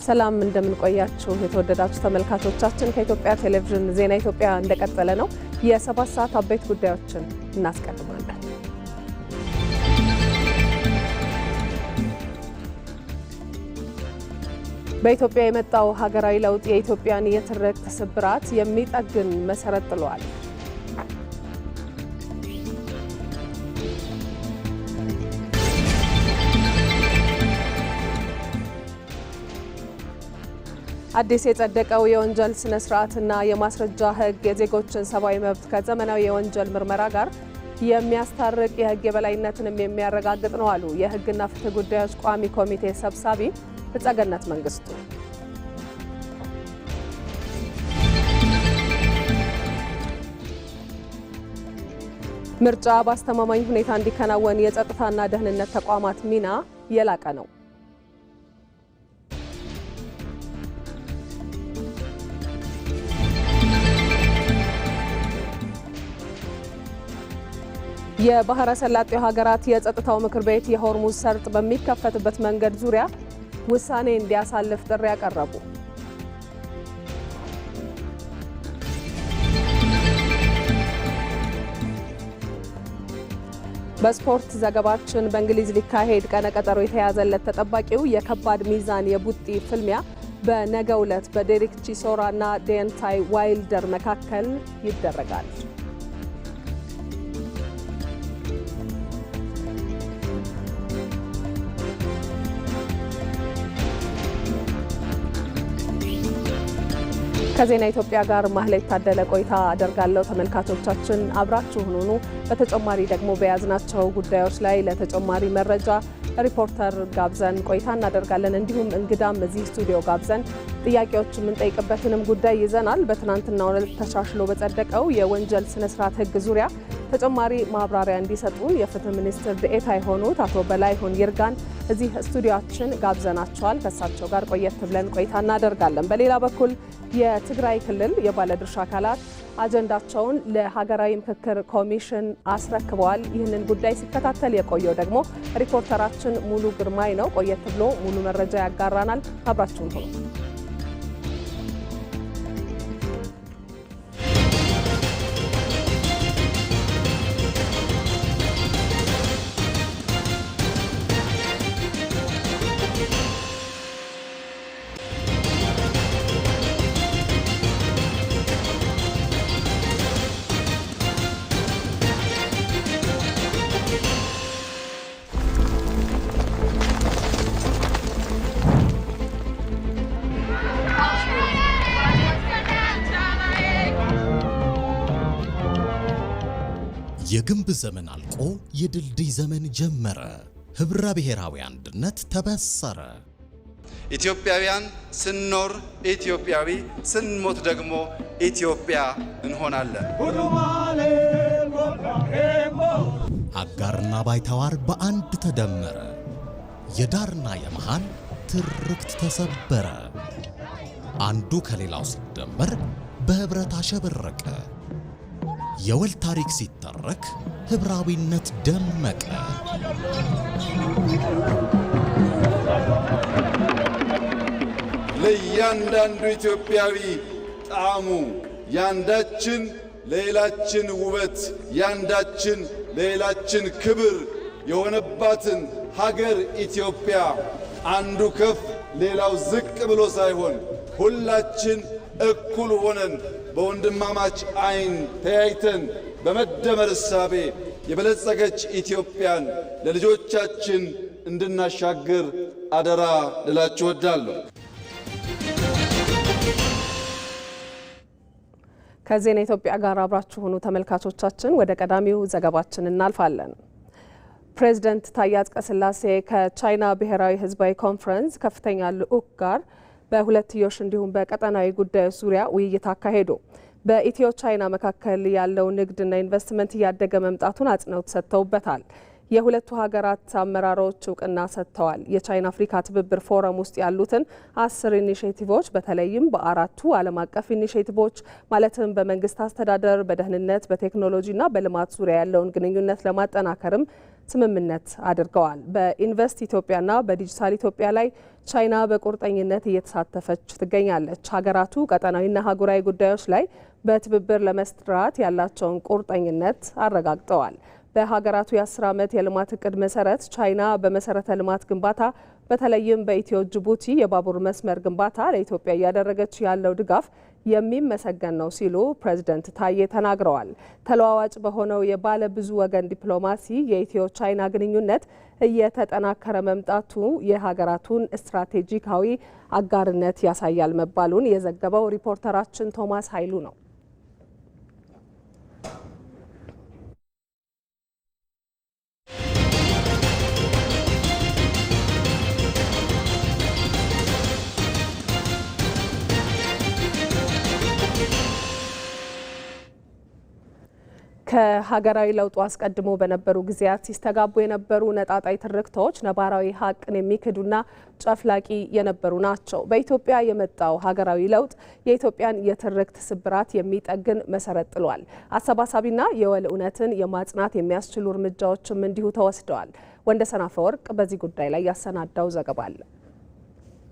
ሰላም እንደምን ቆያችሁ የተወደዳችሁ ተመልካቾቻችን። ከኢትዮጵያ ቴሌቪዥን ዜና ኢትዮጵያ እንደቀጠለ ነው። የ7 ሰዓት አበይት ጉዳዮችን እናስቀድማለን። በኢትዮጵያ የመጣው ሀገራዊ ለውጥ የኢትዮጵያን የትርክት ስብራት የሚጠግን መሰረት ጥሏል። አዲስ የጸደቀው የወንጀል ስነ ስርዓትና የማስረጃ ሕግ የዜጎችን ሰብአዊ መብት ከዘመናዊ የወንጀል ምርመራ ጋር የሚያስታርቅ የሕግ የበላይነትንም የሚያረጋግጥ ነው አሉ የሕግና ፍትህ ጉዳዮች ቋሚ ኮሚቴ ሰብሳቢ ፍጸገነት መንግስቱ። ምርጫ በአስተማማኝ ሁኔታ እንዲከናወን የጸጥታና ደህንነት ተቋማት ሚና የላቀ ነው። የባህረ ሰላጤው ሀገራት የጸጥታው ምክር ቤት የሆርሙዝ ሰርጥ በሚከፈትበት መንገድ ዙሪያ ውሳኔ እንዲያሳልፍ ጥሪ ያቀረቡ። በስፖርት ዘገባችን በእንግሊዝ ሊካሄድ ቀነቀጠሮ የተያዘለት ተጠባቂው የከባድ ሚዛን የቡጢ ፍልሚያ በነገው ዕለት በዴሪክ ቺሶራና ዴንታይ ዋይልደር መካከል ይደረጋል። ከዜና ኢትዮጵያ ጋር ማህሌት ታደለ ቆይታ አደርጋለሁ። ተመልካቾቻችን አብራችሁን ሁኑ። በተጨማሪ ደግሞ በያዝናቸው ጉዳዮች ላይ ለተጨማሪ መረጃ ሪፖርተር ጋብዘን ቆይታ እናደርጋለን። እንዲሁም እንግዳም እዚህ ስቱዲዮ ጋብዘን ጥያቄዎች የምንጠይቅበትንም ጉዳይ ይዘናል። በትናንትናው ዕለት ተሻሽሎ በጸደቀው የወንጀል ስነ ስርዓት ሕግ ዙሪያ ተጨማሪ ማብራሪያ እንዲሰጡን የፍትህ ሚኒስትር ዴኤታ የሆኑት አቶ በላይሁን ይርጋን እዚህ ስቱዲዮአችን ጋብዘናቸዋል። ከእሳቸው ጋር ቆየት ብለን ቆይታ እናደርጋለን። በሌላ በኩል የትግራይ ክልል የባለድርሻ አካላት አጀንዳቸውን ለሀገራዊ ምክክር ኮሚሽን አስረክበዋል። ይህንን ጉዳይ ሲከታተል የቆየው ደግሞ ሪፖርተራችን ሙሉ ግርማይ ነው። ቆየት ብሎ ሙሉ መረጃ ያጋራናል። አብራችሁን ሁኑ። የግንብ ዘመን አልቆ የድልድይ ዘመን ጀመረ። ህብረ ብሔራዊ አንድነት ተበሰረ። ኢትዮጵያውያን ስንኖር ኢትዮጵያዊ፣ ስንሞት ደግሞ ኢትዮጵያ እንሆናለን። አጋርና ባይተዋር በአንድ ተደመረ። የዳርና የመሃል ትርክት ተሰበረ። አንዱ ከሌላው ሲደመር በህብረት አሸበረቀ። የወል ታሪክ ሲተረክ ህብራዊነት ደመቀ። ለእያንዳንዱ ኢትዮጵያዊ ጣዕሙ ያንዳችን ለሌላችን ውበት፣ ያንዳችን ለሌላችን ክብር የሆነባትን ሀገር ኢትዮጵያ አንዱ ከፍ ሌላው ዝቅ ብሎ ሳይሆን ሁላችን እኩል ሆነን በወንድማማች አይን ተያይተን በመደመር እሳቤ የበለጸገች ኢትዮጵያን ለልጆቻችን እንድናሻግር አደራ ልላችሁ እወዳለሁ። ከዜና ኢትዮጵያ ጋር አብራችሁ ሁኑ ተመልካቾቻችን። ወደ ቀዳሚው ዘገባችን እናልፋለን። ፕሬዝዳንት ታዬ አጽቀሥላሴ ከቻይና ብሔራዊ ህዝባዊ ኮንፈረንስ ከፍተኛ ልዑክ ጋር በሁለትዮሽ እንዲሁም በቀጠናዊ ጉዳዮች ዙሪያ ውይይት አካሄዱ። በኢትዮ ቻይና መካከል ያለው ንግድና ኢንቨስትመንት እያደገ መምጣቱን አጽንኦት ሰጥተውበታል። የሁለቱ ሀገራት አመራሮች እውቅና ሰጥተዋል። የቻይና አፍሪካ ትብብር ፎረም ውስጥ ያሉትን 10 ኢኒሼቲቮች በተለይም በአራቱ ዓለም አቀፍ ኢኒሼቲቮች ማለትም በመንግስት አስተዳደር፣ በደህንነት፣ በቴክኖሎጂና በልማት ዙሪያ ያለውን ግንኙነት ለማጠናከርም ስምምነት አድርገዋል። በኢንቨስት ኢትዮጵያና በዲጂታል ኢትዮጵያ ላይ ቻይና በቁርጠኝነት እየተሳተፈች ትገኛለች። ሀገራቱ ቀጠናዊና ሀገራዊ ጉዳዮች ላይ በትብብር ለመስራት ያላቸውን ቁርጠኝነት አረጋግጠዋል። በሀገራቱ የ10 ዓመት የልማት እቅድ መሰረት ቻይና በመሰረተ ልማት ግንባታ በተለይም በኢትዮ ጅቡቲ የባቡር መስመር ግንባታ ለኢትዮጵያ እያደረገች ያለው ድጋፍ የሚመሰገን ነው ሲሉ ፕሬዝዳንት ታዬ ተናግረዋል። ተለዋዋጭ በሆነው የባለ ብዙ ወገን ዲፕሎማሲ የኢትዮ ቻይና ግንኙነት እየተጠናከረ መምጣቱ የሀገራቱን ስትራቴጂካዊ አጋርነት ያሳያል መባሉን የዘገበው ሪፖርተራችን ቶማስ ኃይሉ ነው። ከሀገራዊ ለውጡ አስቀድሞ በነበሩ ጊዜያት ሲስተጋቡ የነበሩ ነጣጣይ ትርክቶች ነባራዊ ሀቅን የሚክዱና ጨፍላቂ የነበሩ ናቸው። በኢትዮጵያ የመጣው ሀገራዊ ለውጥ የኢትዮጵያን የትርክት ስብራት የሚጠግን መሰረት ጥሏል። አሰባሳቢና የወል እውነትን የማጽናት የሚያስችሉ እርምጃዎችም እንዲሁ ተወስደዋል። ወንደሰን አፈወርቅ በዚህ ጉዳይ ላይ ያሰናዳው ዘገባ አለ።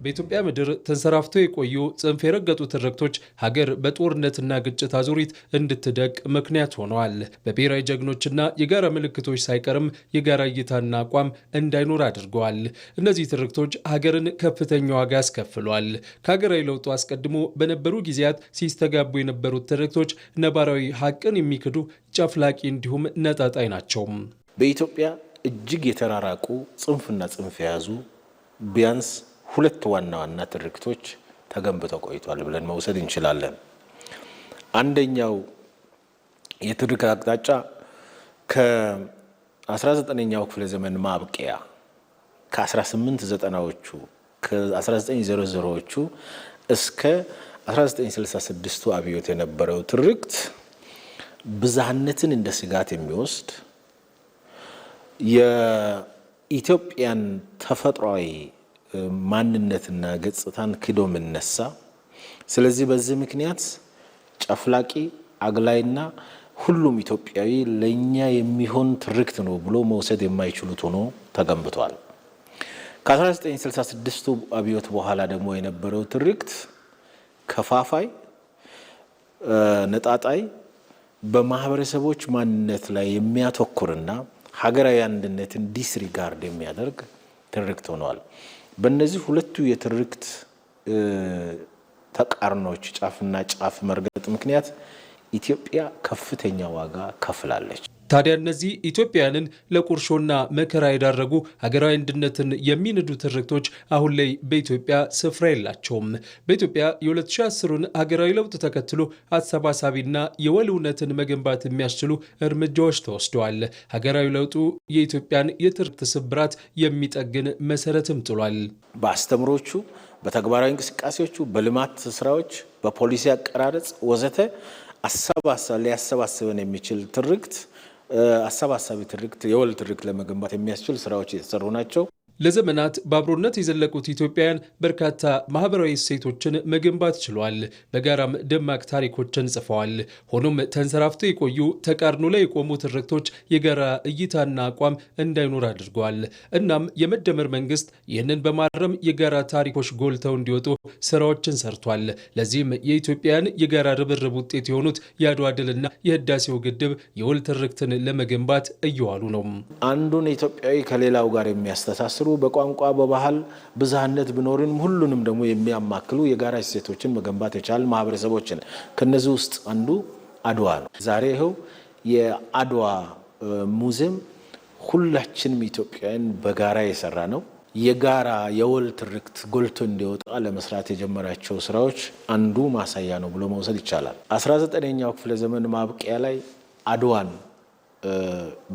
በኢትዮጵያ ምድር ተንሰራፍተው የቆዩ ጽንፍ የረገጡ ትርክቶች ሀገር በጦርነትና ግጭት አዙሪት እንድትደቅ ምክንያት ሆነዋል። በብሔራዊ ጀግኖችና የጋራ ምልክቶች ሳይቀርም የጋራ እይታና አቋም እንዳይኖር አድርገዋል። እነዚህ ትርክቶች ሀገርን ከፍተኛ ዋጋ ያስከፍሏል። ከሀገራዊ ለውጡ አስቀድሞ በነበሩ ጊዜያት ሲስተጋቡ የነበሩት ትርክቶች ነባራዊ ሀቅን የሚክዱ ጨፍላቂ እንዲሁም ነጣጣይ ናቸው። በኢትዮጵያ እጅግ የተራራቁ ጽንፍና ጽንፍ የያዙ ቢያንስ ሁለት ዋና ዋና ትርክቶች ተገንብተው ቆይቷል ብለን መውሰድ እንችላለን። አንደኛው የትርክት አቅጣጫ ከ19ኛው ክፍለ ዘመን ማብቂያ ከ1890ዎቹ ከ1900ዎቹ እስከ 1966ቱ አብዮት የነበረው ትርክት ብዝሃነትን እንደ ስጋት የሚወስድ የኢትዮጵያን ተፈጥሯዊ ማንነትና ገጽታን ክዶ መነሳ። ስለዚህ በዚህ ምክንያት ጨፍላቂ አግላይና ሁሉም ኢትዮጵያዊ ለኛ የሚሆን ትርክት ነው ብሎ መውሰድ የማይችሉት ሆኖ ተገንብቷል። ከ1966ቱ አብዮት በኋላ ደግሞ የነበረው ትርክት ከፋፋይ፣ ነጣጣይ፣ በማህበረሰቦች ማንነት ላይ የሚያተኩርና ሀገራዊ አንድነትን ዲስሪጋርድ የሚያደርግ ትርክት ሆኗል። በእነዚህ ሁለቱ የትርክት ተቃርኖች ጫፍና ጫፍ መርገጥ ምክንያት ኢትዮጵያ ከፍተኛ ዋጋ ከፍላለች። ታዲያ እነዚህ ኢትዮጵያውያንን ለቁርሾና መከራ የዳረጉ ሀገራዊ አንድነትን የሚንዱ ትርክቶች አሁን ላይ በኢትዮጵያ ስፍራ የላቸውም። በኢትዮጵያ የ2010ን ሀገራዊ ለውጥ ተከትሎ አሰባሳቢና የወል እውነትን መገንባት የሚያስችሉ እርምጃዎች ተወስደዋል። ሀገራዊ ለውጡ የኢትዮጵያን የትርክት ስብራት የሚጠግን መሰረትም ጥሏል። በአስተምሮቹ፣ በተግባራዊ እንቅስቃሴዎቹ፣ በልማት ስራዎች፣ በፖሊሲ አቀራረጽ ወዘተ ሊያሰባስበን የሚችል ትርክት አሰባሳቢ ትርክት የወል ትርክት ለመገንባት የሚያስችል ስራዎች የተሰሩ ናቸው። ለዘመናት በአብሮነት የዘለቁት ኢትዮጵያውያን በርካታ ማህበራዊ እሴቶችን መገንባት ችሏል። በጋራም ደማቅ ታሪኮችን ጽፈዋል። ሆኖም ተንሰራፍተው የቆዩ ተቃርኖ ላይ የቆሙ ትርክቶች የጋራ እይታና አቋም እንዳይኖር አድርገዋል። እናም የመደመር መንግስት ይህንን በማረም የጋራ ታሪኮች ጎልተው እንዲወጡ ስራዎችን ሰርቷል። ለዚህም የኢትዮጵያን የጋራ ርብርብ ውጤት የሆኑት የአድዋ ድልና የህዳሴው ግድብ የወል ትርክትን ለመገንባት እየዋሉ ነው። አንዱን ኢትዮጵያዊ ከሌላው ጋር የሚያስተሳስሩ በቋንቋ በባህል ብዝሃነት ቢኖርም ሁሉንም ደግሞ የሚያማክሉ የጋራ እሴቶችን መገንባት የቻሉ ማህበረሰቦችን ከነዚህ ውስጥ አንዱ አድዋ ነው። ዛሬ ይኸው የአድዋ ሙዚየም ሁላችንም ኢትዮጵያውያን በጋራ የሰራ ነው። የጋራ የወል ትርክት ጎልቶ እንዲወጣ ለመስራት የጀመራቸው ስራዎች አንዱ ማሳያ ነው ብሎ መውሰድ ይቻላል። 19ኛው ክፍለ ዘመን ማብቂያ ላይ አድዋን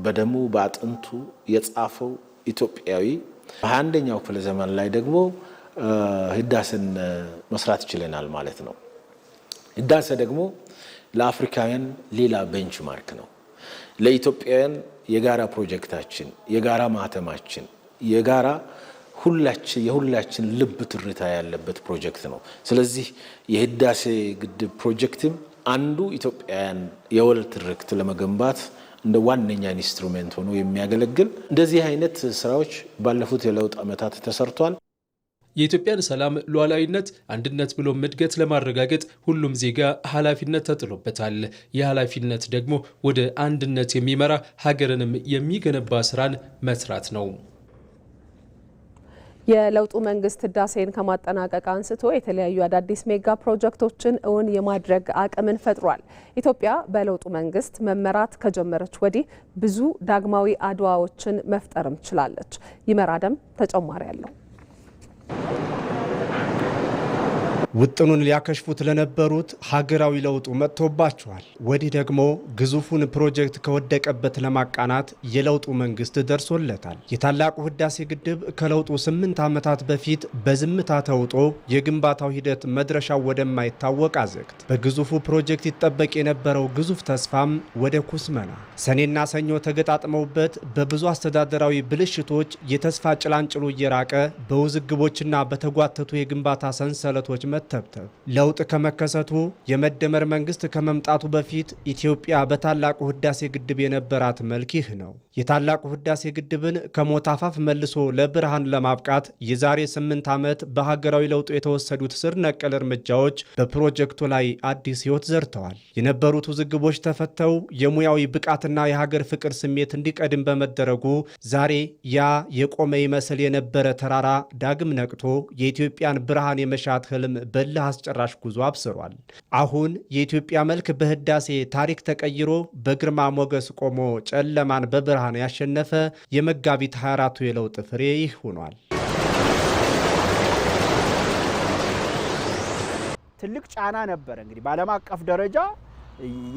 በደሙ በአጥንቱ የጻፈው ኢትዮጵያዊ በ21ኛው ክፍለ ዘመን ላይ ደግሞ ህዳሴን መስራት ይችላል ማለት ነው። ህዳሴ ደግሞ ለአፍሪካውያን ሌላ ቤንችማርክ ነው። ለኢትዮጵያውያን የጋራ ፕሮጀክታችን፣ የጋራ ማህተማችን፣ የጋራ የሁላችን ልብ ትርታ ያለበት ፕሮጀክት ነው። ስለዚህ የህዳሴ ግድብ ፕሮጀክትም አንዱ ኢትዮጵያውያን የወል ትርክት ለመገንባት እንደ ዋነኛ ኢንስትሩሜንት ሆኖ የሚያገለግል እንደዚህ አይነት ስራዎች ባለፉት የለውጥ ዓመታት ተሰርቷል። የኢትዮጵያን ሰላም፣ ሉዓላዊነት፣ አንድነት ብሎም እድገት ለማረጋገጥ ሁሉም ዜጋ ኃላፊነት ተጥሎበታል። ይህ ኃላፊነት ደግሞ ወደ አንድነት የሚመራ ሀገርንም የሚገነባ ስራን መስራት ነው። የለውጡ መንግስት ህዳሴን ከማጠናቀቅ አንስቶ የተለያዩ አዳዲስ ሜጋ ፕሮጀክቶችን እውን የማድረግ አቅምን ፈጥሯል። ኢትዮጵያ በለውጡ መንግስት መመራት ከጀመረች ወዲህ ብዙ ዳግማዊ አድዋዎችን መፍጠርም ችላለች። ይመራደም ተጨማሪ አለው። ውጥኑን ሊያከሽፉት ለነበሩት ሀገራዊ ለውጡ መጥቶባቸዋል። ወዲህ ደግሞ ግዙፉን ፕሮጀክት ከወደቀበት ለማቃናት የለውጡ መንግስት ደርሶለታል። የታላቁ ህዳሴ ግድብ ከለውጡ 8 ዓመታት በፊት በዝምታ ተውጦ የግንባታው ሂደት መድረሻው ወደማይታወቅ አዘቅት በግዙፉ ፕሮጀክት ይጠበቅ የነበረው ግዙፍ ተስፋም ወደ ኩስመና ሰኔና ሰኞ ተገጣጥመውበት በብዙ አስተዳደራዊ ብልሽቶች የተስፋ ጭላንጭሉ እየራቀ በውዝግቦችና በተጓተቱ የግንባታ ሰንሰለቶች መተብተብ ለውጥ ከመከሰቱ የመደመር መንግስት ከመምጣቱ በፊት ኢትዮጵያ በታላቁ ህዳሴ ግድብ የነበራት መልክ ይህ ነው። የታላቁ ህዳሴ ግድብን ከሞት አፋፍ መልሶ ለብርሃን ለማብቃት የዛሬ 8 ዓመት በሀገራዊ ለውጡ የተወሰዱት ስር ነቀል እርምጃዎች በፕሮጀክቱ ላይ አዲስ ህይወት ዘርተዋል። የነበሩት ውዝግቦች ተፈተው የሙያዊ ብቃትና የሀገር ፍቅር ስሜት እንዲቀድም በመደረጉ ዛሬ ያ የቆመ ይመስል የነበረ ተራራ ዳግም ነቅቶ የኢትዮጵያን ብርሃን የመሻት ህልም በልህ አስጨራሽ ጉዞ አብስሯል። አሁን የኢትዮጵያ መልክ በህዳሴ ታሪክ ተቀይሮ በግርማ ሞገስ ቆሞ ጨለማን በብርሃን ያሸነፈ የመጋቢት 24ቱ የለውጥ ፍሬ ይህ ሆኗል። ትልቅ ጫና ነበር። እንግዲህ በዓለም አቀፍ ደረጃ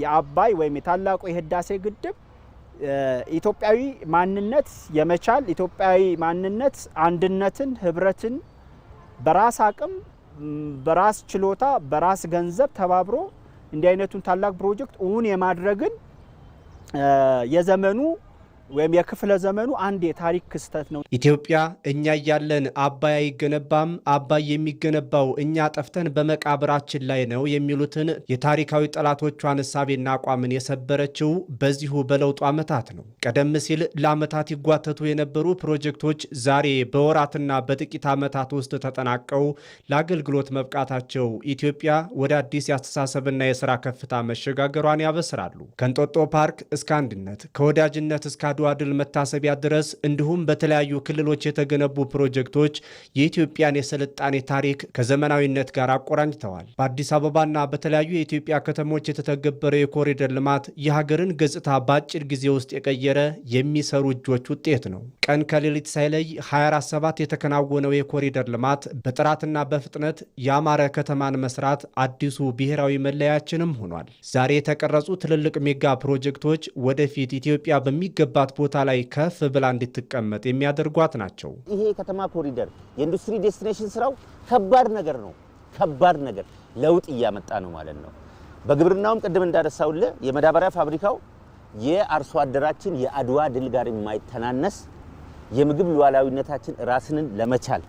የአባይ ወይም የታላቁ የህዳሴ ግድብ ኢትዮጵያዊ ማንነት የመቻል ኢትዮጵያዊ ማንነት አንድነትን፣ ህብረትን በራስ አቅም፣ በራስ ችሎታ፣ በራስ ገንዘብ ተባብሮ እንዲህ አይነቱን ታላቅ ፕሮጀክት እውን የማድረግን የዘመኑ ወይም የክፍለ ዘመኑ አንድ የታሪክ ክስተት ነው። ኢትዮጵያ እኛ እያለን አባይ አይገነባም፣ አባይ የሚገነባው እኛ ጠፍተን በመቃብራችን ላይ ነው የሚሉትን የታሪካዊ ጠላቶቿን እሳቤና አቋምን የሰበረችው በዚሁ በለውጡ ዓመታት ነው። ቀደም ሲል ለዓመታት ይጓተቱ የነበሩ ፕሮጀክቶች ዛሬ በወራትና በጥቂት ዓመታት ውስጥ ተጠናቀው ለአገልግሎት መብቃታቸው ኢትዮጵያ ወደ አዲስ የአስተሳሰብና የሥራ ከፍታ መሸጋገሯን ያበስራሉ። ከእንጦጦ ፓርክ እስከ አንድነት፣ ከወዳጅነት እስከ አድዋ ድል መታሰቢያ ድረስ እንዲሁም በተለያዩ ክልሎች የተገነቡ ፕሮጀክቶች የኢትዮጵያን የስልጣኔ ታሪክ ከዘመናዊነት ጋር አቆራኝተዋል። በአዲስ አበባና በተለያዩ የኢትዮጵያ ከተሞች የተተገበረው የኮሪደር ልማት የሀገርን ገጽታ በአጭር ጊዜ ውስጥ የቀየረ የሚሰሩ እጆች ውጤት ነው። ቀን ከሌሊት ሳይለይ 24/7 የተከናወነው የኮሪደር ልማት በጥራትና በፍጥነት ያማረ ከተማን መስራት አዲሱ ብሔራዊ መለያችንም ሆኗል። ዛሬ የተቀረጹ ትልልቅ ሜጋ ፕሮጀክቶች ወደፊት ኢትዮጵያ በሚገባት ቦታ ላይ ከፍ ብላ እንድትቀመጥ የሚያደርጓት ናቸው። ይሄ ከተማ ኮሪደር የኢንዱስትሪ ዴስቲኔሽን ስራው ከባድ ነገር ነው። ከባድ ነገር ለውጥ እያመጣ ነው ማለት ነው። በግብርናውም ቅድም እንዳደሳውለ የመዳበሪያ ፋብሪካው የአርሶ አደራችን የአድዋ ድል ጋር የማይተናነስ የምግብ ሉዓላዊነታችን ራስንን ለመቻል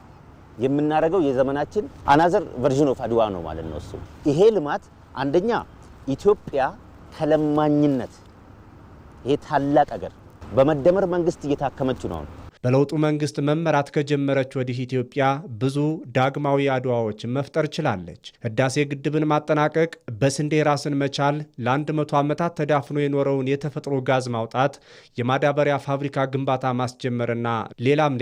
የምናደርገው የዘመናችን አናዘር ቨርዥን ኦፍ አድዋ ነው ማለት ነው። እሱ ይሄ ልማት አንደኛ ኢትዮጵያ ከለማኝነት ይሄ ታላቅ ሀገር በመደመር መንግስት እየታከመች ነው። በለውጡ መንግስት መመራት ከጀመረች ወዲህ ኢትዮጵያ ብዙ ዳግማዊ አድዋዎችን መፍጠር ችላለች። ህዳሴ ግድብን ማጠናቀቅ፣ በስንዴ ራስን መቻል፣ ለ100 ዓመታት ተዳፍኖ የኖረውን የተፈጥሮ ጋዝ ማውጣት፣ የማዳበሪያ ፋብሪካ ግንባታ ማስጀመርና ሌላም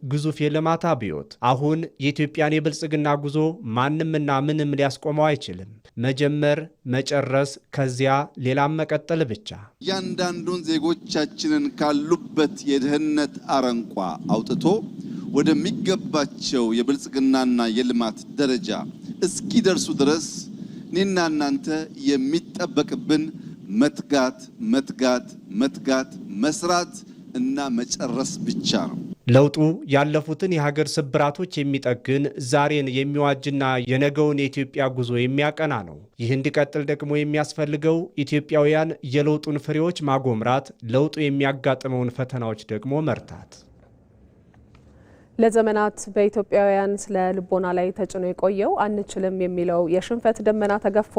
ግዙፍ የልማት አብዮት። አሁን የኢትዮጵያን የብልጽግና ጉዞ ማንምና ምንም ሊያስቆመው አይችልም። መጀመር፣ መጨረስ፣ ከዚያ ሌላም መቀጠል ብቻ። እያንዳንዱን ዜጎቻችንን ካሉበት የድህነት አረንቋ አውጥቶ ወደሚገባቸው የብልጽግናና የልማት ደረጃ እስኪደርሱ ድረስ እኔና እናንተ የሚጠበቅብን መትጋት፣ መስራት እና መጨረስ ብቻ ነው። ለውጡ ያለፉትን የሀገር ስብራቶች የሚጠግን ዛሬን የሚዋጅና የነገውን የኢትዮጵያ ጉዞ የሚያቀና ነው። ይህ እንዲቀጥል ደግሞ የሚያስፈልገው ኢትዮጵያውያን የለውጡን ፍሬዎች ማጎምራት፣ ለውጡ የሚያጋጥመውን ፈተናዎች ደግሞ መርታት። ለዘመናት በኢትዮጵያውያን ስለ ልቦና ላይ ተጭኖ የቆየው አንችልም የሚለው የሽንፈት ደመና ተገፎ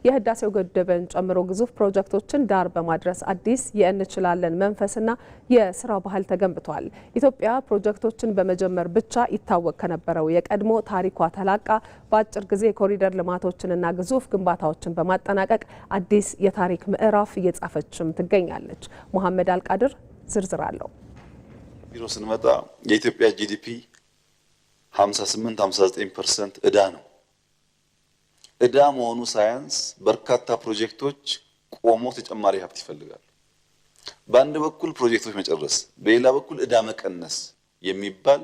የህዳሴው ግድብን ጨምሮ ግዙፍ ፕሮጀክቶችን ዳር በማድረስ አዲስ የእንችላለን መንፈስና የስራ ባህል ተገንብቷል። ኢትዮጵያ ፕሮጀክቶችን በመጀመር ብቻ ይታወቅ ከነበረው የቀድሞ ታሪኳ ተላቃ በአጭር ጊዜ ኮሪደር ልማቶችንና ግዙፍ ግንባታዎችን በማጠናቀቅ አዲስ የታሪክ ምዕራፍ እየጻፈችም ትገኛለች። መሐመድ አልቃድር ዝርዝር አለው። ቢሮ ስንመጣ የኢትዮጵያ ጂዲፒ 58-59% ዕዳ ነው። ዕዳ መሆኑ ሳያንስ በርካታ ፕሮጀክቶች ቆሞ ተጨማሪ ሀብት ይፈልጋሉ። በአንድ በኩል ፕሮጀክቶች መጨረስ፣ በሌላ በኩል ዕዳ መቀነስ የሚባል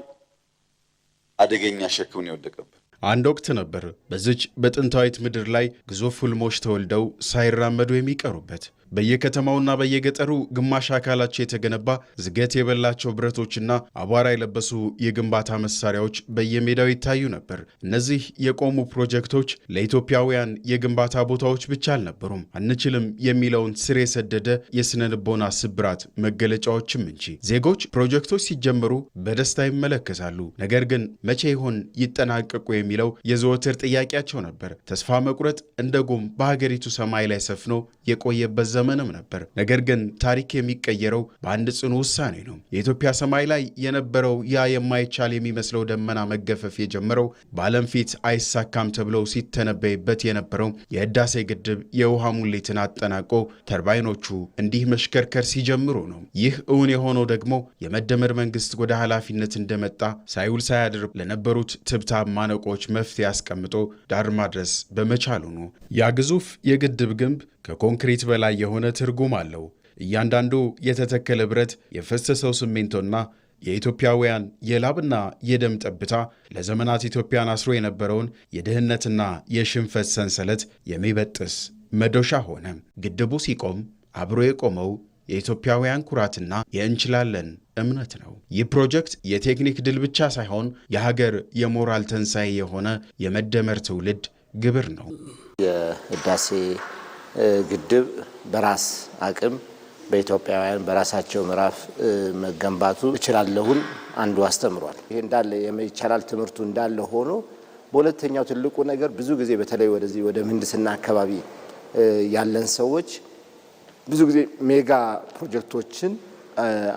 አደገኛ ሸክም ነው የወደቀብን። አንድ ወቅት ነበር በዚች በጥንታዊት ምድር ላይ ግዙፍ ህልሞች ተወልደው ሳይራመዱ የሚቀሩበት። በየከተማውና በየገጠሩ ግማሽ አካላቸው የተገነባ ዝገት የበላቸው ብረቶችና አቧራ የለበሱ የግንባታ መሳሪያዎች በየሜዳው ይታዩ ነበር። እነዚህ የቆሙ ፕሮጀክቶች ለኢትዮጵያውያን የግንባታ ቦታዎች ብቻ አልነበሩም፣ አንችልም የሚለውን ስር የሰደደ የስነ ልቦና ስብራት መገለጫዎችም እንጂ። ዜጎች ፕሮጀክቶች ሲጀመሩ በደስታ ይመለከታሉ፣ ነገር ግን መቼ ይሆን ይጠናቀቁ የሚለው የዘወትር ጥያቄያቸው ነበር። ተስፋ መቁረጥ እንደ ጉም በሀገሪቱ ሰማይ ላይ ሰፍኖ የቆየበት ዘመንም ነበር። ነገር ግን ታሪክ የሚቀየረው በአንድ ጽኑ ውሳኔ ነው። የኢትዮጵያ ሰማይ ላይ የነበረው ያ የማይቻል የሚመስለው ደመና መገፈፍ የጀመረው በዓለም ፊት አይሳካም ተብለው ሲተነበይበት የነበረው የህዳሴ ግድብ የውሃ ሙሌትን አጠናቆ ተርባይኖቹ እንዲህ መሽከርከር ሲጀምሩ ነው። ይህ እውን የሆነው ደግሞ የመደመር መንግስት ወደ ኃላፊነት እንደመጣ ሳይውል ሳያድር ለነበሩት ትብታብ ማነቆች መፍትሄ አስቀምጦ ዳር ማድረስ በመቻሉ ነው። ያ ግዙፍ የግድብ ግንብ ከኮንክሪት በላይ የሆነ ትርጉም አለው። እያንዳንዱ የተተከለ ብረት፣ የፈሰሰው ሲሚንቶና የኢትዮጵያውያን የላብና የደም ጠብታ ለዘመናት ኢትዮጵያን አስሮ የነበረውን የድህነትና የሽንፈት ሰንሰለት የሚበጥስ መዶሻ ሆነ። ግድቡ ሲቆም አብሮ የቆመው የኢትዮጵያውያን ኩራትና የእንችላለን እምነት ነው። ይህ ፕሮጀክት የቴክኒክ ድል ብቻ ሳይሆን የሀገር የሞራል ተንሳይ የሆነ የመደመር ትውልድ ግብር ነው። የህዳሴ ግድብ በራስ አቅም በኢትዮጵያውያን በራሳቸው ምዕራፍ መገንባቱ እችላለሁን አንዱ አስተምሯል። ይሄ እንዳለ የመይቻላል ትምህርቱ እንዳለ ሆኖ በሁለተኛው ትልቁ ነገር ብዙ ጊዜ በተለይ ወደዚህ ወደ ምህንድስና አካባቢ ያለን ሰዎች ብዙ ጊዜ ሜጋ ፕሮጀክቶችን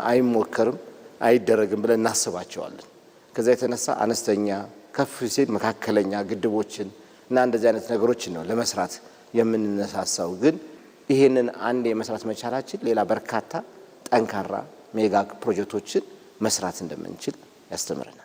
አይሞከርም አይደረግም ብለን እናስባቸዋለን። ከዛ የተነሳ አነስተኛ ከፍ ሲል መካከለኛ ግድቦችን እና እንደዚህ አይነት ነገሮችን ነው ለመስራት የምንነሳሳው። ግን ይሄንን አንድ የመስራት መቻላችን ሌላ በርካታ ጠንካራ ሜጋ ፕሮጀክቶችን መስራት እንደምንችል ያስተምረናል።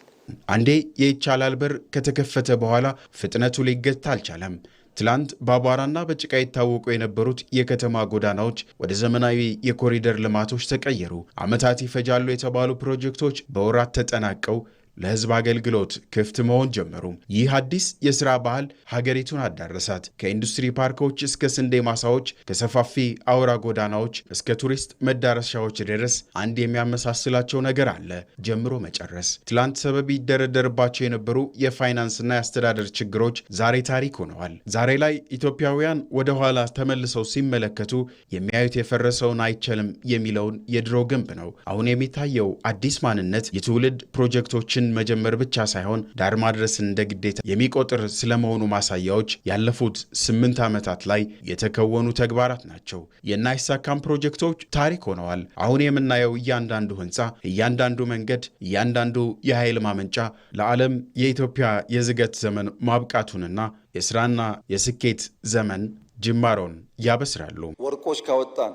አንዴ የይቻላል በር ከተከፈተ በኋላ ፍጥነቱ ሊገታ አልቻለም። ትላንት በአቧራና በጭቃ ይታወቁ የነበሩት የከተማ ጎዳናዎች ወደ ዘመናዊ የኮሪደር ልማቶች ተቀየሩ። ዓመታት ይፈጃሉ የተባሉ ፕሮጀክቶች በወራት ተጠናቀው ለህዝብ አገልግሎት ክፍት መሆን ጀመሩ። ይህ አዲስ የሥራ ባህል ሀገሪቱን አዳረሳት። ከኢንዱስትሪ ፓርኮች እስከ ስንዴ ማሳዎች፣ ከሰፋፊ አውራ ጎዳናዎች እስከ ቱሪስት መዳረሻዎች ድረስ አንድ የሚያመሳስላቸው ነገር አለ፣ ጀምሮ መጨረስ። ትላንት ሰበብ ይደረደርባቸው የነበሩ የፋይናንስና የአስተዳደር ችግሮች ዛሬ ታሪክ ሆነዋል። ዛሬ ላይ ኢትዮጵያውያን ወደ ኋላ ተመልሰው ሲመለከቱ የሚያዩት የፈረሰውን አይቻልም የሚለውን የድሮ ግንብ ነው። አሁን የሚታየው አዲስ ማንነት የትውልድ ፕሮጀክቶችን መጀመር ብቻ ሳይሆን ዳር ማድረስን እንደ ግዴታ የሚቆጥር ስለመሆኑ ማሳያዎች ያለፉት 8 ዓመታት ላይ የተከወኑ ተግባራት ናቸው። የናይሳካም ፕሮጀክቶች ታሪክ ሆነዋል። አሁን የምናየው እያንዳንዱ ህንፃ፣ እያንዳንዱ መንገድ፣ እያንዳንዱ የኃይል ማመንጫ ለዓለም የኢትዮጵያ የዝገት ዘመን ማብቃቱንና የስራና የስኬት ዘመን ጅማሮን ያበስራሉ። ወርቆች ካወጣን፣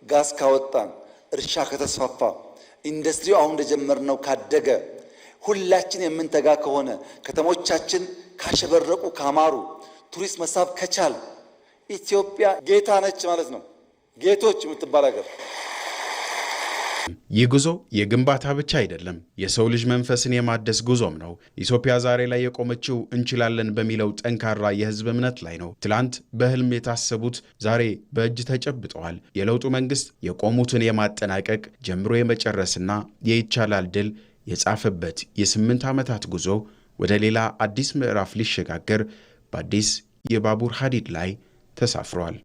ጋዝ ካወጣን፣ እርሻ ከተስፋፋ፣ ኢንዱስትሪው አሁን እንደጀመርነው ካደገ፣ ሁላችን የምንተጋ ከሆነ፣ ከተሞቻችን ካሸበረቁ ካማሩ፣ ቱሪስት መሳብ ከቻል ኢትዮጵያ ጌታ ነች ማለት ነው። ጌቶች የምትባል ሀገር። ይህ ጉዞ የግንባታ ብቻ አይደለም፣ የሰው ልጅ መንፈስን የማደስ ጉዞም ነው። ኢትዮጵያ ዛሬ ላይ የቆመችው እንችላለን በሚለው ጠንካራ የህዝብ እምነት ላይ ነው። ትላንት በህልም የታሰቡት ዛሬ በእጅ ተጨብጠዋል። የለውጡ መንግስት የቆሙትን የማጠናቀቅ ጀምሮ የመጨረስና የይቻላል ድል የጻፈበት የ8 ዓመታት ጉዞ ወደ ሌላ አዲስ ምዕራፍ ሊሸጋገር በአዲስ የባቡር ሐዲድ ላይ ተሳፍሯል።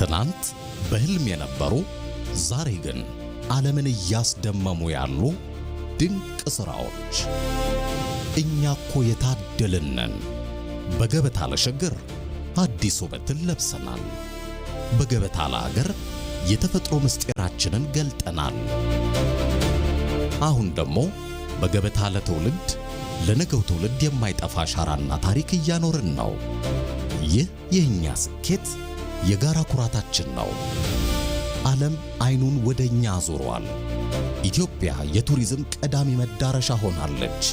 ትናንት በህልም የነበሩ ዛሬ ግን ዓለምን እያስደመሙ ያሉ ድንቅ ሥራዎች። እኛ እኮ የታደልን ነን። በገበታ ለሸገር አዲስ ውበትን ለብሰናል። በገበታ ለሀገር የተፈጥሮ ምስጢራችንን ገልጠናል። አሁን ደግሞ በገበታ ለትውልድ ለነገው ትውልድ የማይጠፋ አሻራና ታሪክ እያኖርን ነው። ይህ የእኛ ስኬት የጋራ ኩራታችን ነው። ዓለም አይኑን ወደኛ አዙሯል። ኢትዮጵያ የቱሪዝም ቀዳሚ መዳረሻ ሆናለች።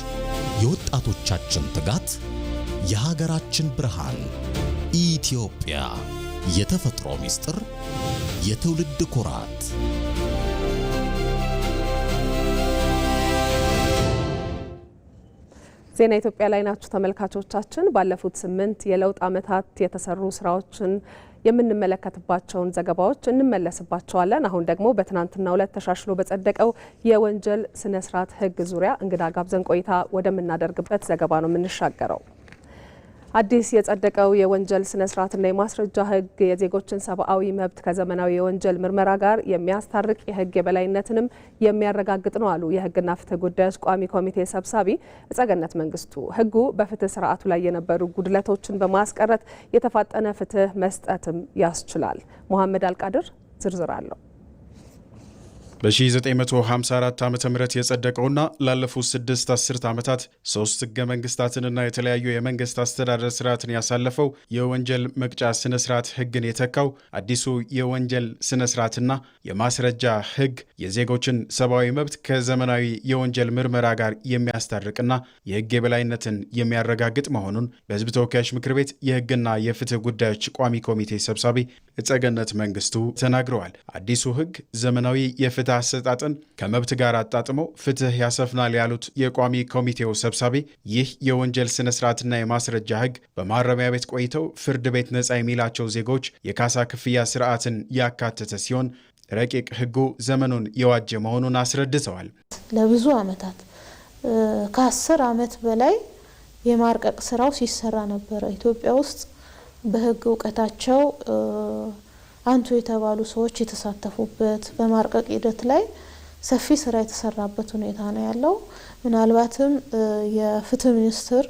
የወጣቶቻችን ትጋት የሀገራችን ብርሃን። ኢትዮጵያ የተፈጥሮ ምስጢር፣ የትውልድ ኩራት። ዜና ኢትዮጵያ ላይ ናችሁ ተመልካቾቻችን። ባለፉት 8 የለውጥ ዓመታት የተሰሩ ስራዎችን የምንመለከትባቸውን ዘገባዎች እንመለስባቸዋለን። አሁን ደግሞ በትናንትናው ዕለት ተሻሽሎ በጸደቀው የወንጀል ስነ ስርዓት ህግ ዙሪያ እንግዳ ጋብዘን ቆይታ ወደምናደርግበት ዘገባ ነው የምንሻገረው። አዲስ የጸደቀው የወንጀል ስነ ስርዓትና የማስረጃ ህግ የዜጎችን ሰብአዊ መብት ከዘመናዊ የወንጀል ምርመራ ጋር የሚያስታርቅ የህግ የበላይነትንም የሚያረጋግጥ ነው አሉ የህግና ፍትህ ጉዳዮች ቋሚ ኮሚቴ ሰብሳቢ እጸገነት መንግስቱ። ህጉ በፍትህ ስርዓቱ ላይ የነበሩ ጉድለቶችን በማስቀረት የተፋጠነ ፍትህ መስጠትም ያስችላል። መሐመድ አልቃድር ዝርዝር አለው። በ1954 ዓ.ም የጸደቀውና ላለፉት 6 አስርት ዓመታት 3 ህገ መንግስታትንና የተለያዩ የመንግስት አስተዳደር ስርዓትን ያሳለፈው የወንጀል መቅጫ ስነ ስርዓት ህግን የተካው አዲሱ የወንጀል ስነ ስርዓትና የማስረጃ ህግ የዜጎችን ሰብአዊ መብት ከዘመናዊ የወንጀል ምርመራ ጋር የሚያስታርቅና የህግ የበላይነትን የሚያረጋግጥ መሆኑን በህዝብ ተወካዮች ምክር ቤት የህግና የፍትህ ጉዳዮች ቋሚ ኮሚቴ ሰብሳቢ እጸገነት መንግስቱ ተናግረዋል። አዲሱ ህግ ዘመናዊ የፍትህ አሰጣጥን ከመብት ጋር አጣጥመው ፍትህ ያሰፍናል ያሉት የቋሚ ኮሚቴው ሰብሳቢ ይህ የወንጀል ስነ ስርዓትና የማስረጃ ህግ በማረሚያ ቤት ቆይተው ፍርድ ቤት ነጻ የሚላቸው ዜጎች የካሳ ክፍያ ስርዓትን ያካተተ ሲሆን ረቂቅ ህጉ ዘመኑን የዋጀ መሆኑን አስረድተዋል። ለብዙ ዓመታት ከ10 ዓመት በላይ የማርቀቅ ስራው ሲሰራ ነበረ። ኢትዮጵያ ውስጥ በህግ እውቀታቸው አንቱ የተባሉ ሰዎች የተሳተፉበት በማርቀቅ ሂደት ላይ ሰፊ ስራ የተሰራበት ሁኔታ ነው ያለው። ምናልባትም የፍትህ ሚኒስቴር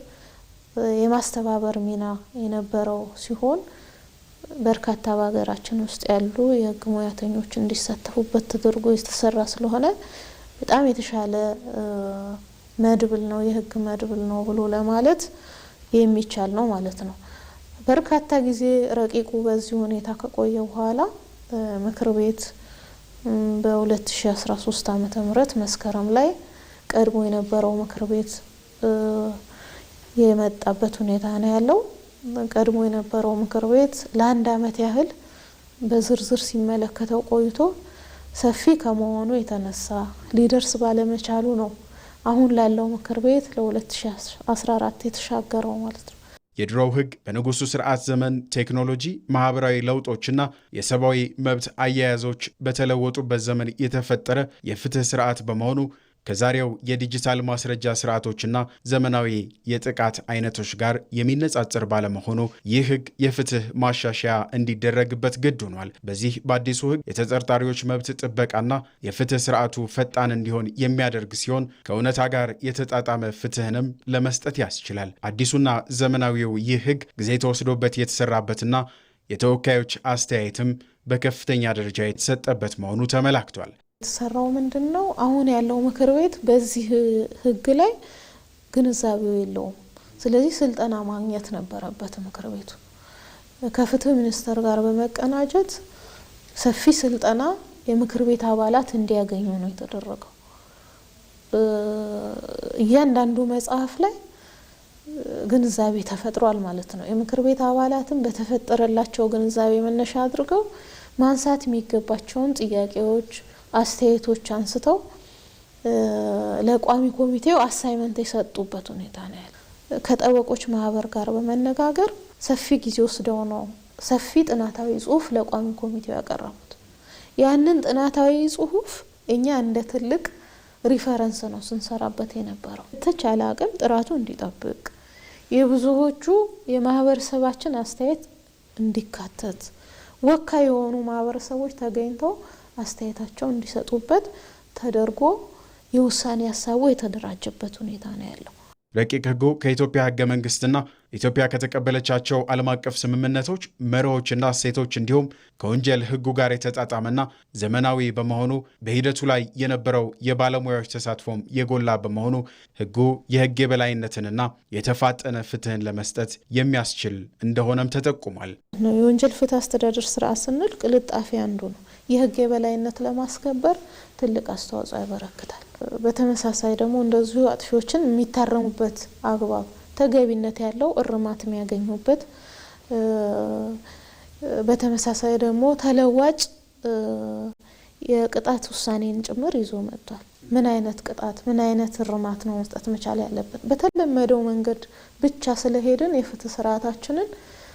የማስተባበር ሚና የነበረው ሲሆን በርካታ በሀገራችን ውስጥ ያሉ የህግ ሙያተኞች እንዲሳተፉበት ተደርጎ የተሰራ ስለሆነ በጣም የተሻለ መድብል ነው፣ የህግ መድብል ነው ብሎ ለማለት የሚቻል ነው ማለት ነው። በርካታ ጊዜ ረቂቁ በዚህ ሁኔታ ከቆየ በኋላ ምክር ቤት በ2013 ዓመተ ምህረት መስከረም ላይ ቀድሞ የነበረው ምክር ቤት የመጣበት ሁኔታ ነው ያለው። ቀድሞ የነበረው ምክር ቤት ለ1 ዓመት ያህል በዝርዝር ሲመለከተው ቆይቶ ሰፊ ከመሆኑ የተነሳ ሊደርስ ባለመቻሉ ነው አሁን ላለው ምክር ቤት ለ2014 የተሻገረው ማለት ነው። የድሮው ህግ በንጉሱ ስርዓት ዘመን ቴክኖሎጂ፣ ማህበራዊ ለውጦችና የሰብአዊ መብት አያያዞች በተለወጡበት ዘመን የተፈጠረ የፍትህ ስርዓት በመሆኑ ከዛሬው የዲጂታል ማስረጃ ስርዓቶችና ዘመናዊ የጥቃት አይነቶች ጋር የሚነጻጸር ባለመሆኑ ይህ ህግ የፍትህ ማሻሻያ እንዲደረግበት ግድ ሆኗል። በዚህ በአዲሱ ህግ የተጠርጣሪዎች መብት ጥበቃና የፍትህ ስርዓቱ ፈጣን እንዲሆን የሚያደርግ ሲሆን ከእውነታ ጋር የተጣጣመ ፍትህንም ለመስጠት ያስችላል። አዲሱና ዘመናዊው ይህ ህግ ጊዜ ተወስዶበት የተሰራበትና የተወካዮች አስተያየትም በከፍተኛ ደረጃ የተሰጠበት መሆኑ ተመላክቷል። የተሰራው ምንድነው? አሁን ያለው ምክር ቤት በዚህ ህግ ላይ ግንዛቤው የለውም። ስለዚህ ስልጠና ማግኘት ነበረበት ምክር ቤቱ። ከፍትህ ሚኒስቴር ጋር በመቀናጀት ሰፊ ስልጠና የምክር ቤት አባላት እንዲያገኙ ነው የተደረገው። እያንዳንዱ መጽሐፍ ላይ ግንዛቤ ተፈጥሯል ማለት ነው። የምክር ቤት አባላትም በተፈጠረላቸው ግንዛቤ መነሻ አድርገው ማንሳት የሚገባቸውን ጥያቄዎች፣ አስተያየቶች አንስተው ለቋሚ ኮሚቴው አሳይመንት የሰጡበት ሁኔታ ነው ያለው። ከጠበቆች ማህበር ጋር በመነጋገር ሰፊ ጊዜ ወስደው ነው ሰፊ ጥናታዊ ጽሁፍ ለቋሚ ኮሚቴው ያቀረቡት። ያንን ጥናታዊ ጽሁፍ እኛ እንደ ትልቅ ሪፈረንስ ነው ስንሰራበት የነበረው። ተቻለ አቅም ጥራቱ እንዲጠብቅ የብዙዎቹ የማህበረሰባችን አስተያየት እንዲካተት ወካይ የሆኑ ማህበረሰቦች ተገኝተው አስተያየታቸው እንዲሰጡበት ተደርጎ የውሳኔ ሀሳቡ የተደራጀበት ሁኔታ ነው ያለው። ረቂቅ ሕጉ ከኢትዮጵያ ሕገ መንግስትና ኢትዮጵያ ከተቀበለቻቸው ዓለም አቀፍ ስምምነቶች መርሆችና እሴቶች እንዲሁም ከወንጀል ሕጉ ጋር የተጣጣመና ዘመናዊ በመሆኑ በሂደቱ ላይ የነበረው የባለሙያዎች ተሳትፎም የጎላ በመሆኑ ሕጉ የሕግ የበላይነትንና የተፋጠነ ፍትህን ለመስጠት የሚያስችል እንደሆነም ተጠቁሟል። የወንጀል ፍትህ አስተዳደር ስርዓት ስንል ቅልጣፌ አንዱ ነው። የሕግ የበላይነት ለማስከበር ትልቅ አስተዋጽኦ ያበረክታል። በተመሳሳይ ደግሞ እንደዚሁ አጥፊዎችን የሚታረሙበት አግባብ ተገቢነት ያለው እርማት የሚያገኙበት፣ በተመሳሳይ ደግሞ ተለዋጭ የቅጣት ውሳኔን ጭምር ይዞ መጥቷል። ምን አይነት ቅጣት ምን አይነት እርማት ነው መስጠት መቻል ያለበት? በተለመደው መንገድ ብቻ ስለሄድን የፍትህ ስርዓታችንን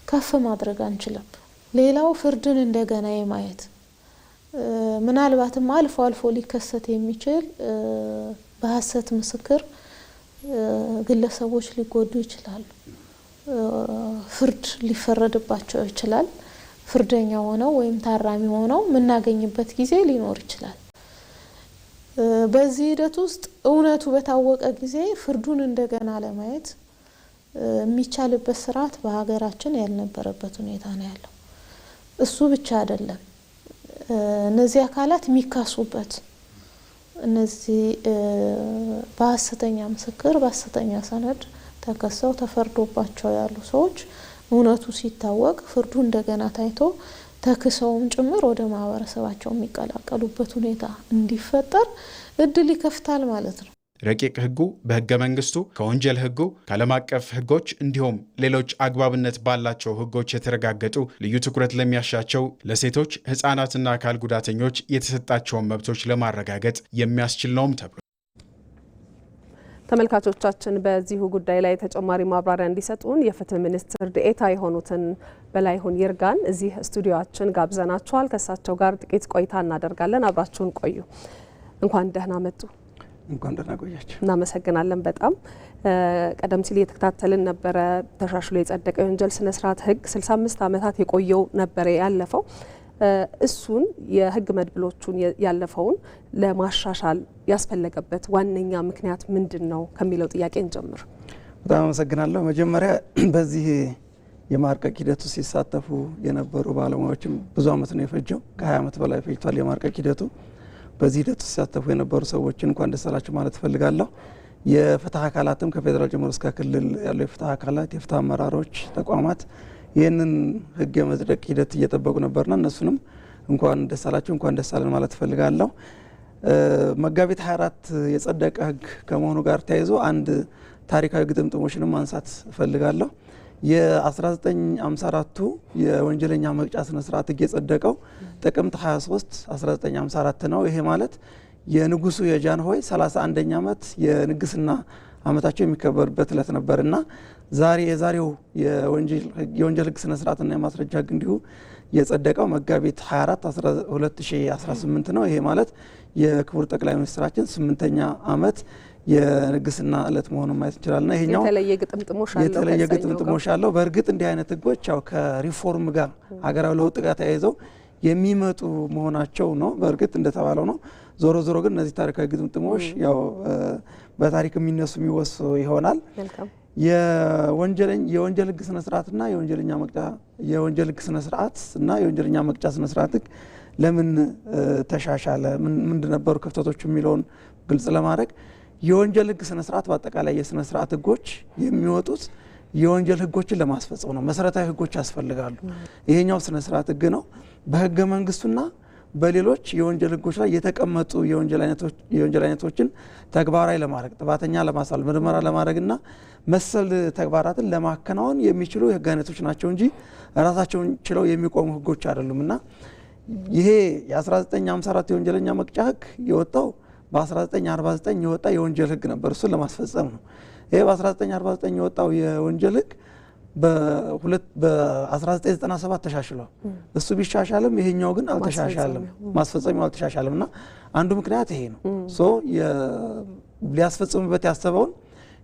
ከፍ ማድረግ አንችልም። ሌላው ፍርድን እንደገና የማየት ምናልባትም አልፎ አልፎ ሊከሰት የሚችል በሐሰት ምስክር ግለሰቦች ሊጎዱ ይችላሉ። ፍርድ ሊፈረድባቸው ይችላል። ፍርደኛ ሆነው ወይም ታራሚ ሆነው የምናገኝበት ጊዜ ሊኖር ይችላል። በዚህ ሂደት ውስጥ እውነቱ በታወቀ ጊዜ ፍርዱን እንደገና ለማየት የሚቻልበት ስርዓት በሀገራችን ያልነበረበት ሁኔታ ነው ያለው። እሱ ብቻ አይደለም። እነዚህ አካላት የሚካሱበት እነዚህ በሐሰተኛ ምስክር በሐሰተኛ ሰነድ ተከሰው ተፈርዶባቸው ያሉ ሰዎች እውነቱ ሲታወቅ ፍርዱ እንደገና ታይቶ ተክሰውም ጭምር ወደ ማህበረሰባቸው የሚቀላቀሉበት ሁኔታ እንዲፈጠር እድል ይከፍታል ማለት ነው። ረቂቅ ሕጉ በሕገ መንግስቱ ከወንጀል ሕጉ ከዓለም አቀፍ ሕጎች እንዲሁም ሌሎች አግባብነት ባላቸው ሕጎች የተረጋገጡ ልዩ ትኩረት ለሚያሻቸው ለሴቶች ሕፃናትና አካል ጉዳተኞች የተሰጣቸውን መብቶች ለማረጋገጥ የሚያስችል ነውም ተብሏል። ተመልካቾቻችን በዚሁ ጉዳይ ላይ ተጨማሪ ማብራሪያ እንዲሰጡን የፍትህ ሚኒስትር ዴኤታ የሆኑትን በላይሁን ይርጋን እዚህ ስቱዲዮአችን ጋብዘናቸዋል። ከእሳቸው ጋር ጥቂት ቆይታ እናደርጋለን። አብራችሁን ቆዩ። እንኳን ደህና መጡ። እንኳን ደህና ቆያችሁ። እናመሰግናለን በጣም። ቀደም ሲል የተከታተልን ነበረ። ተሻሽሎ የጸደቀው የወንጀል ስነ ስርዓት ህግ 65 ዓመታት የቆየው ነበረ ያለፈው። እሱን የህግ መድብሎቹን ያለፈውን ለማሻሻል ያስፈለገበት ዋነኛ ምክንያት ምንድን ነው ከሚለው ጥያቄ እንጀምር። በጣም አመሰግናለሁ። መጀመሪያ በዚህ የማርቀቅ ሂደቱ ሲሳተፉ የነበሩ ባለሙያዎችም ብዙ ዓመት ነው የፈጀው። ከ20 ዓመት በላይ ፈጅቷል የማርቀቅ ሂደቱ። በዚህ ሂደት ሲሳተፉ የነበሩ ሰዎችን እንኳን ደስ አላችሁ ማለት ፈልጋለሁ። የፍትህ አካላትም ከፌዴራል ጀምሮ እስከ ክልል ያሉ የፍትህ አካላት፣ የፍትህ አመራሮች፣ ተቋማት ይህንን ህግ የመጽደቅ ሂደት እየጠበቁ ነበርና እነሱንም እንኳን ደስ አላችሁ እንኳን ደስ አለን ማለት ፈልጋለሁ። መጋቢት 24 የጸደቀ ህግ ከመሆኑ ጋር ተያይዞ አንድ ታሪካዊ ግጥምጥሞችንም ማንሳት ፈልጋለሁ። የ1954ቱ የወንጀለኛ መቅጫ ስነ ስርዓት ህግ የጸደቀው ጥቅምት 23 1954 ነው። ይሄ ማለት የንጉሱ የጃንሆይ 31ኛ ዓመት የንግስና ዓመታቸው የሚከበርበት ዕለት ነበርና የዛሬው የወንጀል ህግ ስነ ስርዓትና የማስረጃ ህግ እንዲሁ የጸደቀው መጋቢት 24 2018 ነው። ይሄ ማለት የክቡር ጠቅላይ ሚኒስትራችን 8ኛ ዓመት የንግስና ዕለት መሆኑን ማየት እንችላልና ይሄኛው የተለየ ግጥምጥሞሽ አለው። በእርግጥ እንዲህ አይነት ህጎች ያው ከሪፎርም ጋር ሀገራዊ ለውጥ ጋር ተያይዘው የሚመጡ መሆናቸው ነው። በእርግጥ እንደተባለው ነው። ዞሮ ዞሮ ግን እነዚህ ታሪካዊ ግጥምጥሞች ያው በታሪክ የሚነሱ የሚወሱ ይሆናል። የወንጀል ህግ ስነ ስርዓትና የወንጀል ህግ ስነ ስርዓት እና የወንጀለኛ መቅጫ ስነ ስርዓት ህግ ለምን ተሻሻለ፣ ምንድን ነበሩ ክፍተቶች የሚለውን ግልጽ ለማድረግ የወንጀል ህግ ስነ ስርዓት በአጠቃላይ የስነ ስርዓት ህጎች የሚወጡት የወንጀል ህጎችን ለማስፈጸም ነው። መሰረታዊ ህጎች ያስፈልጋሉ። ይሄኛው ስነ ስርዓት ህግ ነው። በህገ መንግስቱና በሌሎች የወንጀል ህጎች ላይ የተቀመጡ የወንጀል አይነቶችን ተግባራዊ ለማድረግ ጥፋተኛ ለማሳል ምርመራ ለማድረግና መሰል ተግባራትን ለማከናወን የሚችሉ የህግ አይነቶች ናቸው እንጂ ራሳቸውን ችለው የሚቆሙ ህጎች አይደሉምና ይሄ የ1954 የወንጀለኛ መቅጫ ህግ የወጣው በ1949 የወጣ የወንጀል ህግ ነበር። እሱን ለማስፈጸም ነው። ይሄ በ1949 የወጣው የወንጀል ህግ በ1997 ተሻሽሏል። እሱ ቢሻሻልም ይሄኛው ግን አልተሻሻለም፣ ማስፈጸሚያው አልተሻሻለም እና አንዱ ምክንያት ይሄ ነው። ሊያስፈጽምበት ያሰበውን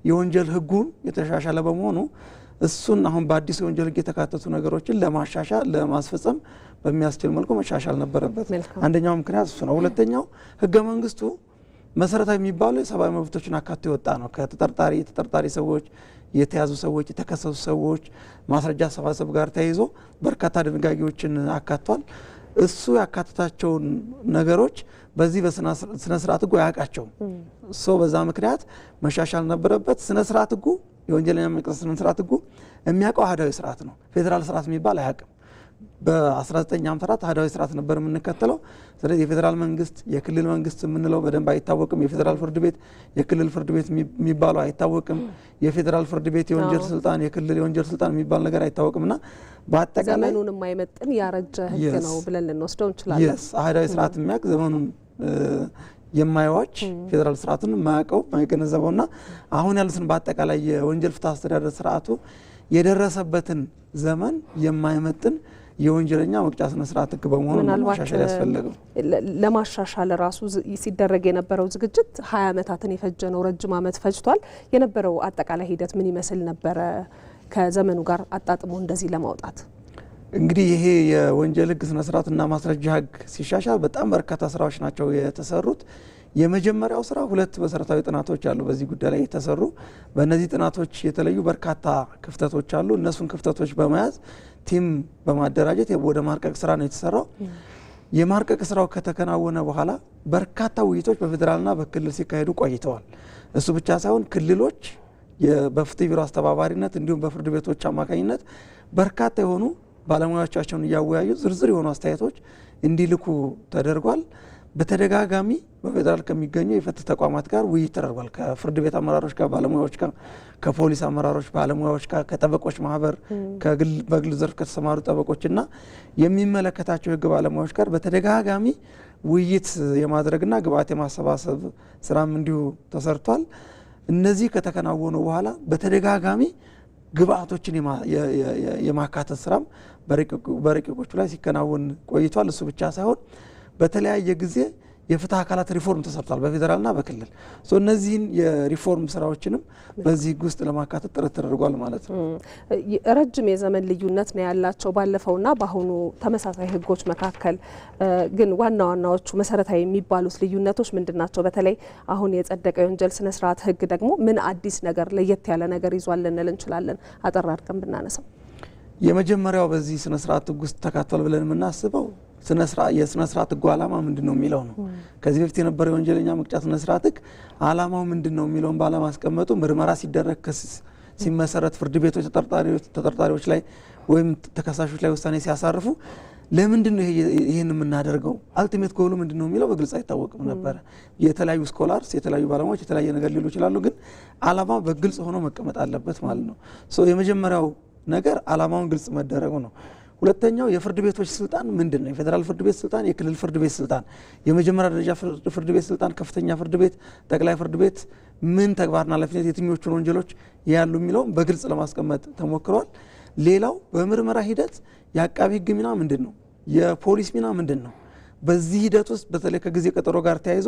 የወንጀል ህጉን የተሻሻለ በመሆኑ እሱን አሁን በአዲስ የወንጀል ህግ የተካተቱ ነገሮችን ለማሻሻል ለማስፈጸም በሚያስችል መልኩ መሻሻል ነበረበት። አንደኛው ምክንያት እሱ ነው። ሁለተኛው ህገ መንግስቱ መሰረታዊ የሚባሉ የሰብአዊ መብቶችን አካቶ የወጣ ነው። ከተጠርጣሪ ሰዎች፣ የተያዙ ሰዎች፣ የተከሰሱ ሰዎች ማስረጃ አሰባሰብ ጋር ተያይዞ በርካታ ድንጋጌዎችን አካቷል። እሱ ያካተታቸውን ነገሮች በዚህ በስነ ስርዓት ህጉ አያውቃቸውም። በዛ ምክንያት መሻሻል ነበረበት። ስነ ስርዓት ህጉ የወንጀለኛ መቅጫ ስነ ስርዓት ህጉ የሚያውቀው አህዳዊ ስርዓት ነው። ፌዴራል ስርዓት የሚባል አያውቅም። በ1954 አህዳዊ ስርዓት ነበር የምንከተለው። ስለዚህ የፌዴራል መንግስት የክልል መንግስት የምንለው በደንብ አይታወቅም። የፌዴራል ፍርድ ቤት የክልል ፍርድ ቤት የሚባለው አይታወቅም። የፌዴራል ፍርድ ቤት የወንጀል ስልጣን የክልል የወንጀል ስልጣን የሚባል ነገር አይታወቅምና በአጠቃላይ ዘመኑን የማይመጥን ያረጀ ህግ ነው ብለን ልንወስደው እንችላለን። አህዳዊ ስርዓት የሚያውቅ ዘመኑን የማይዋጅ ፌዴራል ስርዓቱን የማያውቀው የማይገነዘበውና አሁን ያሉትን በአጠቃላይ የወንጀል ፍትህ አስተዳደር ስርዓቱ የደረሰበትን ዘመን የማይመጥን የወንጀለኛ መቅጫ ስነ ስርዓት ህግ በመሆኑ ማሻሻል ያስፈልገው። ለማሻሻል ራሱ ሲደረግ የነበረው ዝግጅት 20 ዓመታትን የፈጀ ነው። ረጅም ዓመት ፈጅቷል። የነበረው አጠቃላይ ሂደት ምን ይመስል ነበረ? ከዘመኑ ጋር አጣጥሞ እንደዚህ ለማውጣት እንግዲህ ይሄ የወንጀል ህግ ስነ ስርዓትና ማስረጃ ህግ ሲሻሻል በጣም በርካታ ስራዎች ናቸው የተሰሩት። የመጀመሪያው ስራ 2 መሰረታዊ ጥናቶች አሉ በዚህ ጉዳይ ላይ የተሰሩ። በእነዚህ ጥናቶች የተለዩ በርካታ ክፍተቶች አሉ። እነሱን ክፍተቶች በመያዝ ቲም በማደራጀት ወደ ማርቀቅ ስራ ነው የተሰራው። የማርቀቅ ስራው ከተከናወነ በኋላ በርካታ ውይይቶች በፌዴራልና በክልል ሲካሄዱ ቆይተዋል። እሱ ብቻ ሳይሆን ክልሎች በፍትህ ቢሮ አስተባባሪነት እንዲሁም በፍርድ ቤቶች አማካኝነት በርካታ የሆኑ ባለሙያዎቻቸውን እያወያዩ ዝርዝር የሆኑ አስተያየቶች እንዲልኩ ተደርጓል። በተደጋጋሚ በፌዴራል ከሚገኙ የፍትህ ተቋማት ጋር ውይይት ተደርጓል። ከፍርድ ቤት አመራሮች ጋር፣ ባለሙያዎች ጋር፣ ከፖሊስ አመራሮች፣ ባለሙያዎች ጋር፣ ከጠበቆች ማህበር፣ በግል ዘርፍ ከተሰማሩ ጠበቆችና የሚመለከታቸው የህግ ባለሙያዎች ጋር በተደጋጋሚ ውይይት የማድረግና ግብአት የማሰባሰብ ስራም እንዲሁ ተሰርቷል። እነዚህ ከተከናወኑ በኋላ በተደጋጋሚ ግብአቶችን የማካተት ስራም በረቂቆቹ ላይ ሲከናወን ቆይቷል። እሱ ብቻ ሳይሆን በተለያየ ጊዜ የፍትህ አካላት ሪፎርም ተሰርቷል በፌዴራልና በክልል። እነዚህን የሪፎርም ስራዎችንም በዚህ ህግ ውስጥ ለማካተት ጥረት ተደርጓል ማለት ነው። ረጅም የዘመን ልዩነት ነው ያላቸው ባለፈውና በአሁኑ ተመሳሳይ ህጎች መካከል። ግን ዋና ዋናዎቹ መሰረታዊ የሚባሉት ልዩነቶች ምንድናቸው? በተለይ አሁን የጸደቀው የወንጀል ስነ ስርዓት ህግ ደግሞ ምን አዲስ ነገር ለየት ያለ ነገር ይዟል ልንል እንችላለን? አጠር አድርገን ብናነሳው የመጀመሪያው በዚህ ስነ ስርዓት ህግ ውስጥ ተካቷል ብለን የምናስበው የስነ ስርዓት ህጉ ዓላማ ምንድን ነው የሚለው ነው። ከዚህ በፊት የነበረው የወንጀለኛ መቅጫ ስነ ስርዓት ህግ ዓላማው ምንድን ነው የሚለውን ባለማስቀመጡ ምርመራ ሲደረግ ክስ ሲመሰረት ፍርድ ቤቶች ተጠርጣሪዎች ላይ ወይም ተከሳሾች ላይ ውሳኔ ሲያሳርፉ ለምንድን ነው ይህን የምናደርገው አልቲሜት ጎሉ ምንድን ነው የሚለው በግልጽ አይታወቅም ነበረ። የተለያዩ ስኮላርስ የተለያዩ ባለሙያዎች የተለያየ ነገር ሊሉ ይችላሉ። ግን ዓላማ በግልጽ ሆኖ መቀመጥ አለበት ማለት ነው። የመጀመሪያው ነገር ዓላማውን ግልጽ መደረጉ ነው። ሁለተኛው የፍርድ ቤቶች ስልጣን ምንድን ነው? የፌዴራል ፍርድ ቤት ስልጣን፣ የክልል ፍርድ ቤት ስልጣን፣ የመጀመሪያ ደረጃ ፍርድ ቤት ስልጣን፣ ከፍተኛ ፍርድ ቤት፣ ጠቅላይ ፍርድ ቤት ምን ተግባርና ኃላፊነት የትኞቹን ወንጀሎች ያሉ የሚለው በግልጽ ለማስቀመጥ ተሞክሯል። ሌላው በምርመራ ሂደት የአቃቢ ህግ ሚና ምንድን ነው? የፖሊስ ሚና ምንድን ነው? በዚህ ሂደት ውስጥ በተለይ ከጊዜ ቀጠሮ ጋር ተያይዞ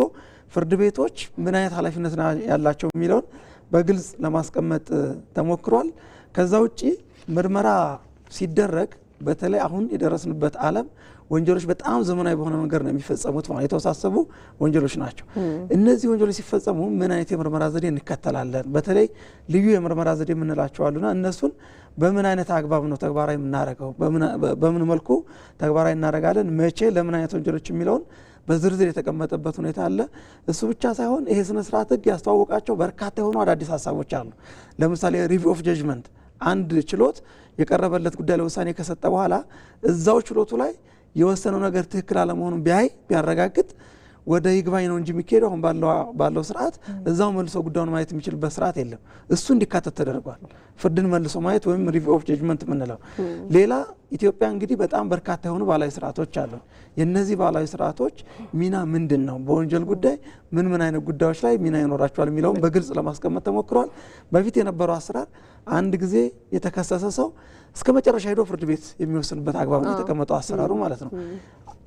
ፍርድ ቤቶች ምን አይነት ኃላፊነት ያላቸው የሚለውን በግልጽ ለማስቀመጥ ተሞክሯል። ከዛ ውጪ ምርመራ ሲደረግ በተለይ አሁን የደረስንበት ዓለም ወንጀሎች በጣም ዘመናዊ በሆነ መንገድ ነው የሚፈጸሙት። ማለት የተወሳሰቡ ወንጀሎች ናቸው። እነዚህ ወንጀሎች ሲፈጸሙ ምን አይነት የምርመራ ዘዴ እንከተላለን? በተለይ ልዩ የምርመራ ዘዴ የምንላቸው አሉና እነሱን በምን አይነት አግባብ ነው ተግባራዊ የምናደርገው? በምን መልኩ ተግባራዊ እናደርጋለን? መቼ፣ ለምን አይነት ወንጀሎች የሚለውን በዝርዝር የተቀመጠበት ሁኔታ አለ። እሱ ብቻ ሳይሆን ይሄ ስነ ስርዓት ህግ ያስተዋወቃቸው በርካታ የሆኑ አዳዲስ ሀሳቦች አሉ። ለምሳሌ ሪቪው ኦፍ ጀጅመንት፣ አንድ ችሎት የቀረበለት ጉዳይ ለውሳኔ ከሰጠ በኋላ እዛው ችሎቱ ላይ የወሰነው ነገር ትክክል አለመሆኑን ቢያረጋግጥ ወደ ይግባኝ ነው እንጂ የሚካሄደው አሁን ባለው ስርዓት እዛው መልሶ ጉዳዩን ማየት የሚችልበት ስርዓት የለም። እሱ እንዲካተት ተደርጓል። ፍርድን መልሶ ማየት ወይም ሪቪው ኦፍ ጀጅመንት የምንለው። ሌላ ኢትዮጵያ እንግዲህ በጣም በርካታ የሆኑ ባህላዊ ስርዓቶች አሉ። የነዚህ ባህላዊ ስርዓቶች ሚና ምንድን ነው? በወንጀል ጉዳይ ምን አይነት ጉዳዮች ላይ ሚና ይኖራቸዋል የሚለውን በግልጽ ለማስቀመጥ ተሞክሯል። በፊት የነበረው አሰራር አንድ ጊዜ የተከሰሰ ሰው እስከ መጨረሻ ሄዶ ፍርድ ቤት የሚወስንበት አግባብ ነው የተቀመጠው አሰራሩ ማለት ነው።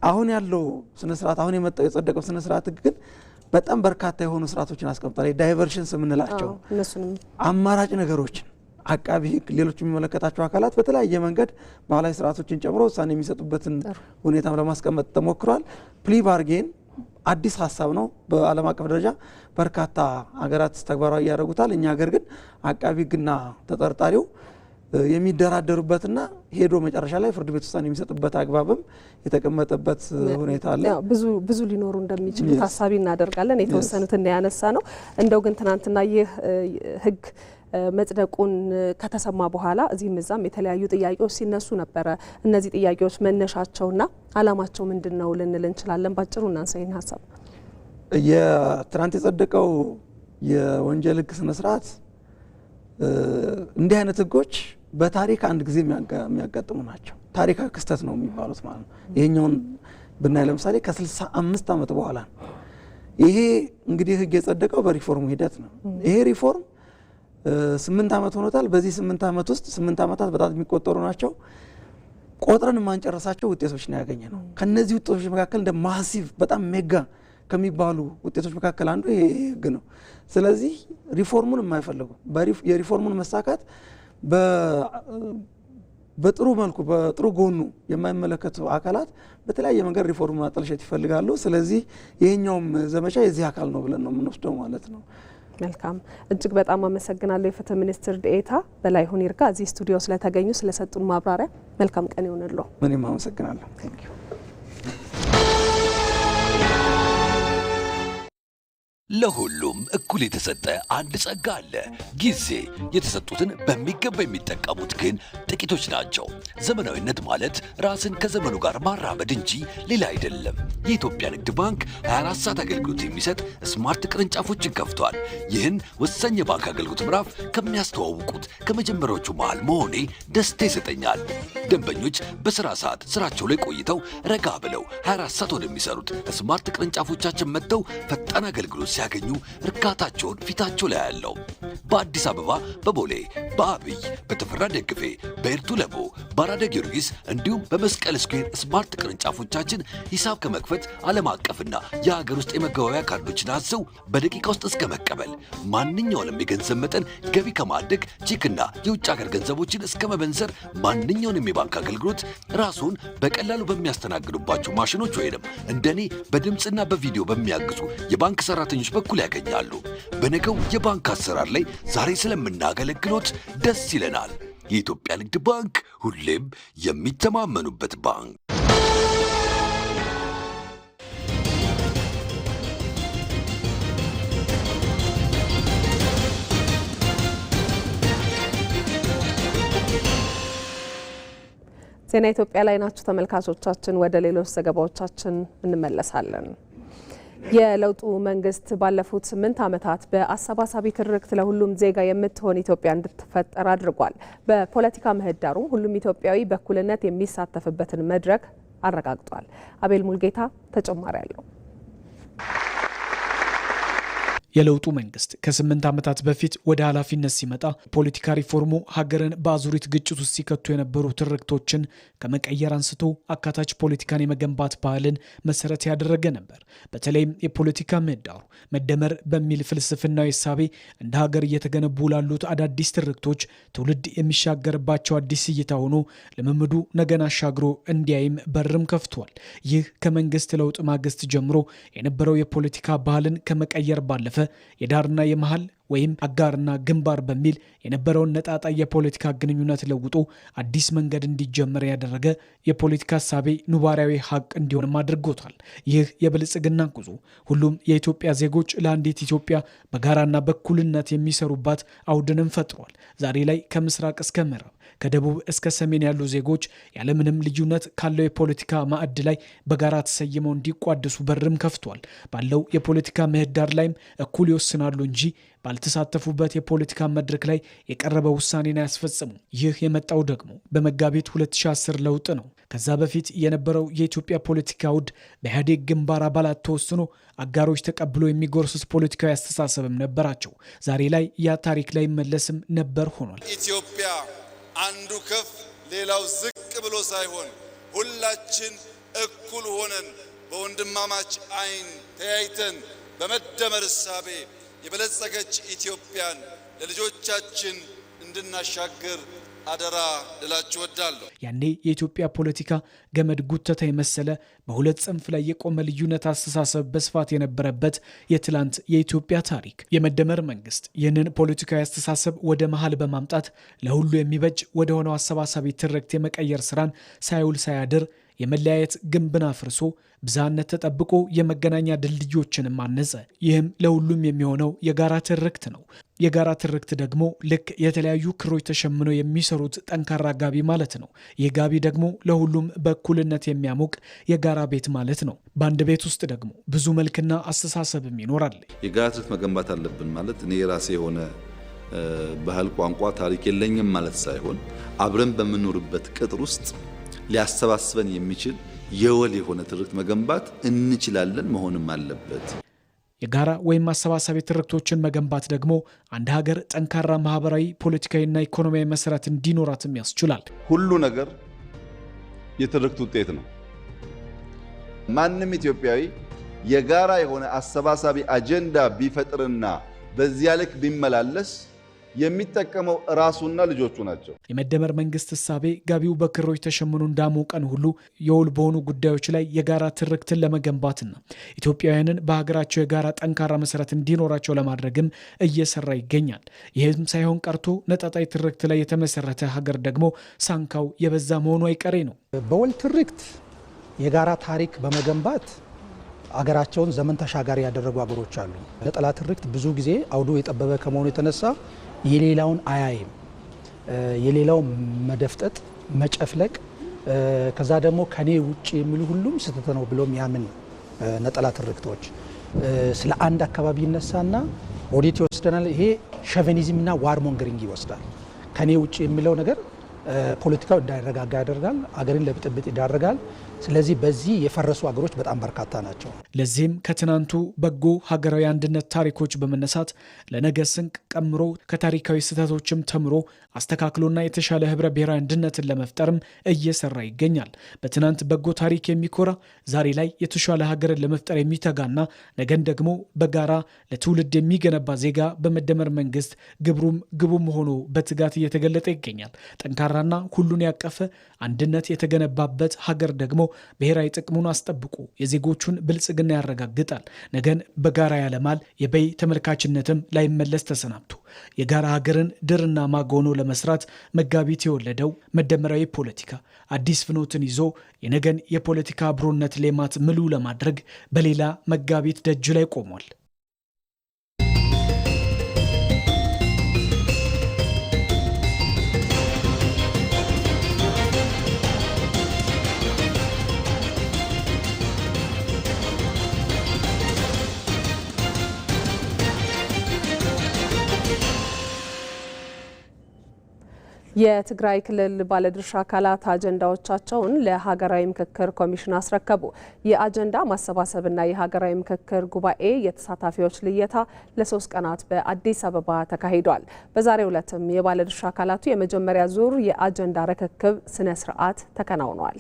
አሁን ያለው ስነ ስርዓት አሁን የመጣው የጸደቀው ስነ ስርዓት ግን በጣም በርካታ የሆኑ ስርዓቶችን አስቀምጧል። ዳይቨርሽንስ የምንላቸው አማራጭ ነገሮችን አቃቢ ህግ፣ ሌሎች የሚመለከታቸው አካላት በተለያየ መንገድ ባህላዊ ስርዓቶችን ጨምሮ ውሳኔ የሚሰጡበትን ሁኔታም ለማስቀመጥ ተሞክሯል። ፕሊ ባርጌን አዲስ ሀሳብ ነው። በዓለም አቀፍ ደረጃ በርካታ ሀገራት ተግባራዊ ያደርጉታል። እኛ ሀገር ግን አቃቢ ህግና ተጠርጣሪው የሚደራደሩበትና ሄዶ መጨረሻ ላይ ፍርድ ቤት ውሳኔ የሚሰጥበት አግባብም የተቀመጠበት ሁኔታ አለ። ብዙ ሊኖሩ እንደሚችሉ ታሳቢ እናደርጋለን። የተወሰኑትን ያነሳ ነው። እንደው ግን ትናንትና ይህ ህግ መጽደቁን ከተሰማ በኋላ እዚህም እዛም የተለያዩ ጥያቄዎች ሲነሱ ነበረ። እነዚህ ጥያቄዎች መነሻቸውና አላማቸው ምንድነው ልንል እንችላለን? ባጭሩ እናንሳ ይህን ሀሳብ። የትናንት የጸደቀው የወንጀል ህግ ስነ ስርዓት እንዲህ አይነት ህጎች በታሪክ አንድ ጊዜ የሚያጋጥሙ ናቸው። ታሪካዊ ክስተት ነው የሚባሉት ማለት ነው። ይሄኛውን ብናይ ለምሳሌ ከ65 ዓመት በኋላ ይሄ እንግዲህ ህግ የጸደቀው በሪፎርም ሂደት ነው። ይሄ ሪፎርም 8 ዓመት ሆኖታል። በዚህ 8 ዓመት ውስጥ 8 ዓመታት በጣም የሚቆጠሩ ናቸው። ቆጥረን የማንጨረሳቸው ውጤቶች ነው ያገኘ ነው። ከነዚህ ውጤቶች መካከል እንደ ማሲቭ በጣም ሜጋ ከሚባሉ ውጤቶች መካከል አንዱ ይሄ ህግ ነው። ስለዚህ ሪፎርሙን የማይፈልጉ የሪፎርሙን መሳካት በጥሩ መልኩ በጥሩ ጎኑ የማይመለከቱ አካላት በተለያየ መንገድ ሪፎርሙን ማጠልሸት ይፈልጋሉ። ስለዚህ ይሄኛውም ዘመቻ የዚህ አካል ነው ብለን ነው የምንወስደው ማለት ነው። መልካም፣ እጅግ በጣም አመሰግናለሁ የፍትህ ሚኒስትር ዴኤታ በላይሁን ይርጋ እዚህ ስቱዲዮ ስለተገኙ ስለሰጡን ማብራሪያ። መልካም ቀን ይሁንልዎ። እኔም አመሰግናለሁ። ለሁሉም እኩል የተሰጠ አንድ ጸጋ አለ፣ ጊዜ። የተሰጡትን በሚገባ የሚጠቀሙት ግን ጥቂቶች ናቸው። ዘመናዊነት ማለት ራስን ከዘመኑ ጋር ማራመድ እንጂ ሌላ አይደለም። የኢትዮጵያ ንግድ ባንክ 24 ሰዓት አገልግሎት የሚሰጥ ስማርት ቅርንጫፎችን ከፍቷል። ይህን ወሳኝ የባንክ አገልግሎት ምዕራፍ ከሚያስተዋውቁት ከመጀመሪያዎቹ መሃል መሆኔ ደስታ ይሰጠኛል። ደንበኞች በስራ ሰዓት ስራቸው ላይ ቆይተው ረጋ ብለው 24 ሰዓት ወደሚሰሩት ስማርት ቅርንጫፎቻችን መጥተው ፈጣን አገልግሎት ሲያገኙ እርካታቸውን ፊታቸው ላይ ያለው። በአዲስ አበባ በቦሌ፣ በአብይ፣ በተፈራ ደግፌ፣ በኤርቱ ለቦ፣ በአራዳ ጊዮርጊስ እንዲሁም በመስቀል ስኩዌር ስማርት ቅርንጫፎቻችን ሂሳብ ከመክፈት ዓለም አቀፍና የሀገር ውስጥ የመገበያያ ካርዶችን አዘው በደቂቃ ውስጥ እስከ መቀበል፣ ማንኛውንም የገንዘብ መጠን ገቢ ከማድረግ ቼክና የውጭ ሀገር ገንዘቦችን እስከ መበንዘር ማንኛውንም የባንክ አገልግሎት ራስዎን በቀላሉ በሚያስተናግዱባቸው ማሽኖች ወይንም እንደኔ በድምፅና በቪዲዮ በሚያግዙ የባንክ ሰራተኞች በኩል ያገኛሉ። በነገው የባንክ አሰራር ላይ ዛሬ ስለምናገለግሎት ደስ ይለናል። የኢትዮጵያ ንግድ ባንክ ሁሌም የሚተማመኑበት ባንክ። ዜና ኢትዮጵያ ላይ ናችሁ ተመልካቾቻችን። ወደ ሌሎች ዘገባዎቻችን እንመለሳለን። የለውጡ መንግስት ባለፉት 8 ዓመታት በአሰባሳቢ ትርክት ለሁሉም ዜጋ የምትሆን ኢትዮጵያ እንድትፈጠር አድርጓል። በፖለቲካ ምህዳሩም ሁሉም ኢትዮጵያዊ በእኩልነት የሚሳተፍበትን መድረክ አረጋግጧል። አቤል ሙልጌታ ተጨማሪ አለው። የለውጡ መንግስት ከ8 ዓመታት በፊት ወደ ኃላፊነት ሲመጣ ፖለቲካ ሪፎርሙ ሀገርን በአዙሪት ግጭት ውስጥ ሲከቱ የነበሩ ትርክቶችን ከመቀየር አንስቶ አካታች ፖለቲካን የመገንባት ባህልን መሰረት ያደረገ ነበር። በተለይም የፖለቲካ ምህዳሩ መደመር በሚል ፍልስፍናዊ እሳቤ እንደ ሀገር እየተገነቡ ላሉት አዳዲስ ትርክቶች ትውልድ የሚሻገርባቸው አዲስ እይታ ሆኖ ልምምዱ ነገን አሻግሮ እንዲያይም በርም ከፍቷል። ይህ ከመንግስት ለውጥ ማግስት ጀምሮ የነበረው የፖለቲካ ባህልን ከመቀየር ባለፈ የዳርና የመሃል ወይም አጋርና ግንባር በሚል የነበረውን ነጣጣይ የፖለቲካ ግንኙነት ለውጦ አዲስ መንገድ እንዲጀመር ያደረገ የፖለቲካ ሀሳቤ ኑባራዊ ሀቅ እንዲሆንም አድርጎታል። ይህ የብልጽግና ጉዞ ሁሉም የኢትዮጵያ ዜጎች ለአንዲት ኢትዮጵያ በጋራና በኩልነት የሚሰሩባት አውድንም ፈጥሯል። ዛሬ ላይ ከምስራቅ እስከ ምዕራብ ከደቡብ እስከ ሰሜን ያሉ ዜጎች ያለምንም ልዩነት ካለው የፖለቲካ ማዕድ ላይ በጋራ ተሰይመው እንዲቋደሱ በርም ከፍቷል። ባለው የፖለቲካ ምህዳር ላይም እኩል ይወስናሉ እንጂ ባልተሳተፉበት የፖለቲካ መድረክ ላይ የቀረበ ውሳኔን አያስፈጽሙ። ይህ የመጣው ደግሞ በመጋቢት 2010 ለውጥ ነው። ከዛ በፊት የነበረው የኢትዮጵያ ፖለቲካ ውድ በኢህአዴግ ግንባር አባላት ተወስኖ አጋሮች ተቀብሎ የሚጎርሱት ፖለቲካዊ አስተሳሰብም ነበራቸው። ዛሬ ላይ ያ ታሪክ ላይ መለስም ነበር ሆኗል። ኢትዮጵያ አንዱ ከፍ ሌላው ዝቅ ብሎ ሳይሆን ሁላችን እኩል ሆነን በወንድማማች አይን ተያይተን በመደመር እሳቤ የበለጸገች ኢትዮጵያን ለልጆቻችን እንድናሻግር አደራ ልላችሁ እወዳለሁ። ያኔ የኢትዮጵያ ፖለቲካ ገመድ ጉተታ የመሰለ በሁለት ጽንፍ ላይ የቆመ ልዩነት አስተሳሰብ በስፋት የነበረበት የትላንት የኢትዮጵያ ታሪክ የመደመር መንግስት ይህንን ፖለቲካዊ አስተሳሰብ ወደ መሃል በማምጣት ለሁሉ የሚበጅ ወደ ሆነው አሰባሳቢ ትርክት የመቀየር ስራን ሳይውል ሳያድር የመለያየት ግንብን አፍርሶ ብዝሃነት ተጠብቆ የመገናኛ ድልድዮችንም አነጸ። ይህም ለሁሉም የሚሆነው የጋራ ትርክት ነው። የጋራ ትርክት ደግሞ ልክ የተለያዩ ክሮች ተሸምነው የሚሰሩት ጠንካራ ጋቢ ማለት ነው። ይህ ጋቢ ደግሞ ለሁሉም በእኩልነት የሚያሞቅ የጋራ ቤት ማለት ነው። በአንድ ቤት ውስጥ ደግሞ ብዙ መልክና አስተሳሰብም ይኖራል። የጋራ ትርክት መገንባት አለብን ማለት እኔ የራሴ የሆነ ባህል፣ ቋንቋ፣ ታሪክ የለኝም ማለት ሳይሆን አብረን በምንኖርበት ቅጥር ውስጥ ሊያሰባስበን የሚችል የወል የሆነ ትርክት መገንባት እንችላለን፣ መሆንም አለበት። የጋራ ወይም አሰባሳቢ ትርክቶችን መገንባት ደግሞ አንድ ሀገር ጠንካራ ማህበራዊ፣ ፖለቲካዊና ኢኮኖሚያዊ መሰረት እንዲኖራትም ያስችላል። ሁሉ ነገር የትርክት ውጤት ነው። ማንም ኢትዮጵያዊ የጋራ የሆነ አሰባሳቢ አጀንዳ ቢፈጥርና በዚያ ልክ ቢመላለስ የሚጠቀመው ራሱና ልጆቹ ናቸው። የመደመር መንግስት እሳቤ ጋቢው በክሮች ተሸምኖ እንዳሞቀን ሁሉ የውል በሆኑ ጉዳዮች ላይ የጋራ ትርክትን ለመገንባትና ኢትዮጵያውያንን በሀገራቸው የጋራ ጠንካራ መሰረት እንዲኖራቸው ለማድረግም እየሰራ ይገኛል። ይህም ሳይሆን ቀርቶ ነጣጣይ ትርክት ላይ የተመሰረተ ሀገር ደግሞ ሳንካው የበዛ መሆኑ አይቀሬ ነው። በወል ትርክት የጋራ ታሪክ በመገንባት አገራቸውን ዘመን ተሻጋሪ ያደረጉ ሀገሮች አሉ። ነጠላ ትርክት ብዙ ጊዜ አውዱ የጠበበ ከመሆኑ የተነሳ የሌላውን አያይም፣ የሌላው መደፍጠጥ፣ መጨፍለቅ፣ ከዛ ደግሞ ከኔ ውጭ የሚሉ ሁሉም ስህተት ነው ብሎ የሚያምን ነጠላ ትርክቶች ስለ አንድ አካባቢ ይነሳና ወዴት ይወስደናል? ይሄ ሸቨኒዝምና ዋርሞንገሪንግ ይወስዳል። ከኔ ውጭ የሚለው ነገር ፖለቲካው እንዳይረጋጋ ያደርጋል፣ አገርን ለብጥብጥ ይዳረጋል። ስለዚህ በዚህ የፈረሱ አገሮች በጣም በርካታ ናቸው። ለዚህም ከትናንቱ በጎ ሀገራዊ አንድነት ታሪኮች በመነሳት ለነገ ስንቅ ቀምሮ ከታሪካዊ ስህተቶችም ተምሮ አስተካክሎና የተሻለ ህብረ ብሔራዊ አንድነትን ለመፍጠርም እየሰራ ይገኛል። በትናንት በጎ ታሪክ የሚኮራ ዛሬ ላይ የተሻለ ሀገርን ለመፍጠር የሚተጋና ነገን ደግሞ በጋራ ለትውልድ የሚገነባ ዜጋ በመደመር መንግስት ግቡም ሆኖ በትጋት እየተገለጠ ይገኛል። ጠንካራና ሁሉን ያቀፈ አንድነት የተገነባበት ሀገር ደግሞ ብሔራዊ ጥቅሙን አስጠብቆ የዜጎቹን ብልጽግና ያረጋግጣል። ነገን በጋራ ያለማል። የበይ ተመልካችነትም ላይመለስ ተሰናብቶ የጋራ ሀገርን ድርና ማግ ሆኖ ለመስራት መጋቢት የወለደው መደመራዊ ፖለቲካ አዲስ ፍኖትን ይዞ የነገን የፖለቲካ አብሮነት ሌማት ምሉ ለማድረግ በሌላ መጋቢት ደጅ ላይ ቆሟል። የትግራይ ክልል ባለድርሻ አካላት አጀንዳዎቻቸውን ለሀገራዊ ምክክር ኮሚሽን አስረከቡ። የአጀንዳ ማሰባሰብና የሀገራዊ ምክክር ጉባኤ የተሳታፊዎች ልየታ ለ3 ቀናት በአዲስ አበባ ተካሂዷል። በዛሬው ዕለትም የባለድርሻ አካላቱ የመጀመሪያ ዙር የአጀንዳ ርክክብ ስነ ስርዓት ተከናውኗል።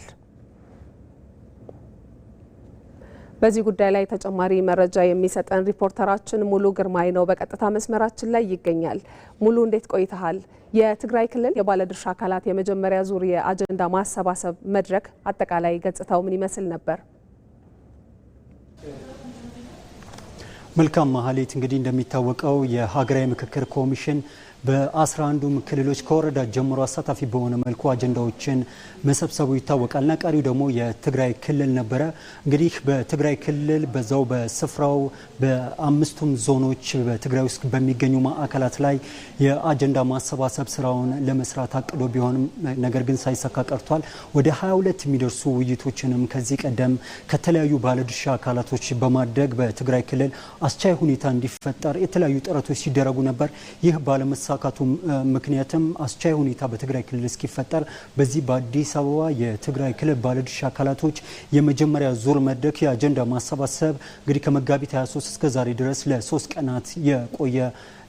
በዚህ ጉዳይ ላይ ተጨማሪ መረጃ የሚሰጠን ሪፖርተራችን ሙሉ ግርማይ ነው፣ በቀጥታ መስመራችን ላይ ይገኛል። ሙሉ እንዴት ቆይተሃል? የትግራይ ክልል የባለድርሻ አካላት የመጀመሪያ ዙር የአጀንዳ ማሰባሰብ መድረክ አጠቃላይ ገጽታው ምን ይመስል ነበር? መልካም ማህሌት እንግዲህ እንደሚታወቀው የሀገራዊ ምክክር ኮሚሽን በ11ዱም ክልሎች ከወረዳ ጀምሮ አሳታፊ በሆነ መልኩ አጀንዳዎችን መሰብሰቡ ይታወቃልና ቀሪው ደግሞ የትግራይ ክልል ነበረ። እንግዲህ በትግራይ ክልል በዛው በስፍራው በአምስቱም ዞኖች በትግራይ ውስጥ በሚገኙ ማዕከላት ላይ የአጀንዳ ማሰባሰብ ስራውን ለመስራት አቅዶ ቢሆንም ነገር ግን ሳይሳካ ቀርቷል። ወደ 22 የሚደርሱ ውይይቶችንም ከዚህ ቀደም ከተለያዩ ባለድርሻ አካላቶች በማድረግ በትግራይ ክልል አስቻይ ሁኔታ እንዲፈጠር የተለያዩ ጥረቶች ሲደረጉ ነበር። ይህ ባለመሳካቱ ምክንያትም አስቻይ ሁኔታ በትግራይ ክልል እስኪፈጠር በዚህ በአዲስ አበባ የትግራይ ክልል ባለድርሻ አካላቶች የመጀመሪያ ዙር መድረክ የአጀንዳ ማሰባሰብ እንግዲህ ከመጋቢት 23 እስከ ዛሬ ድረስ ለ3 ቀናት የቆየ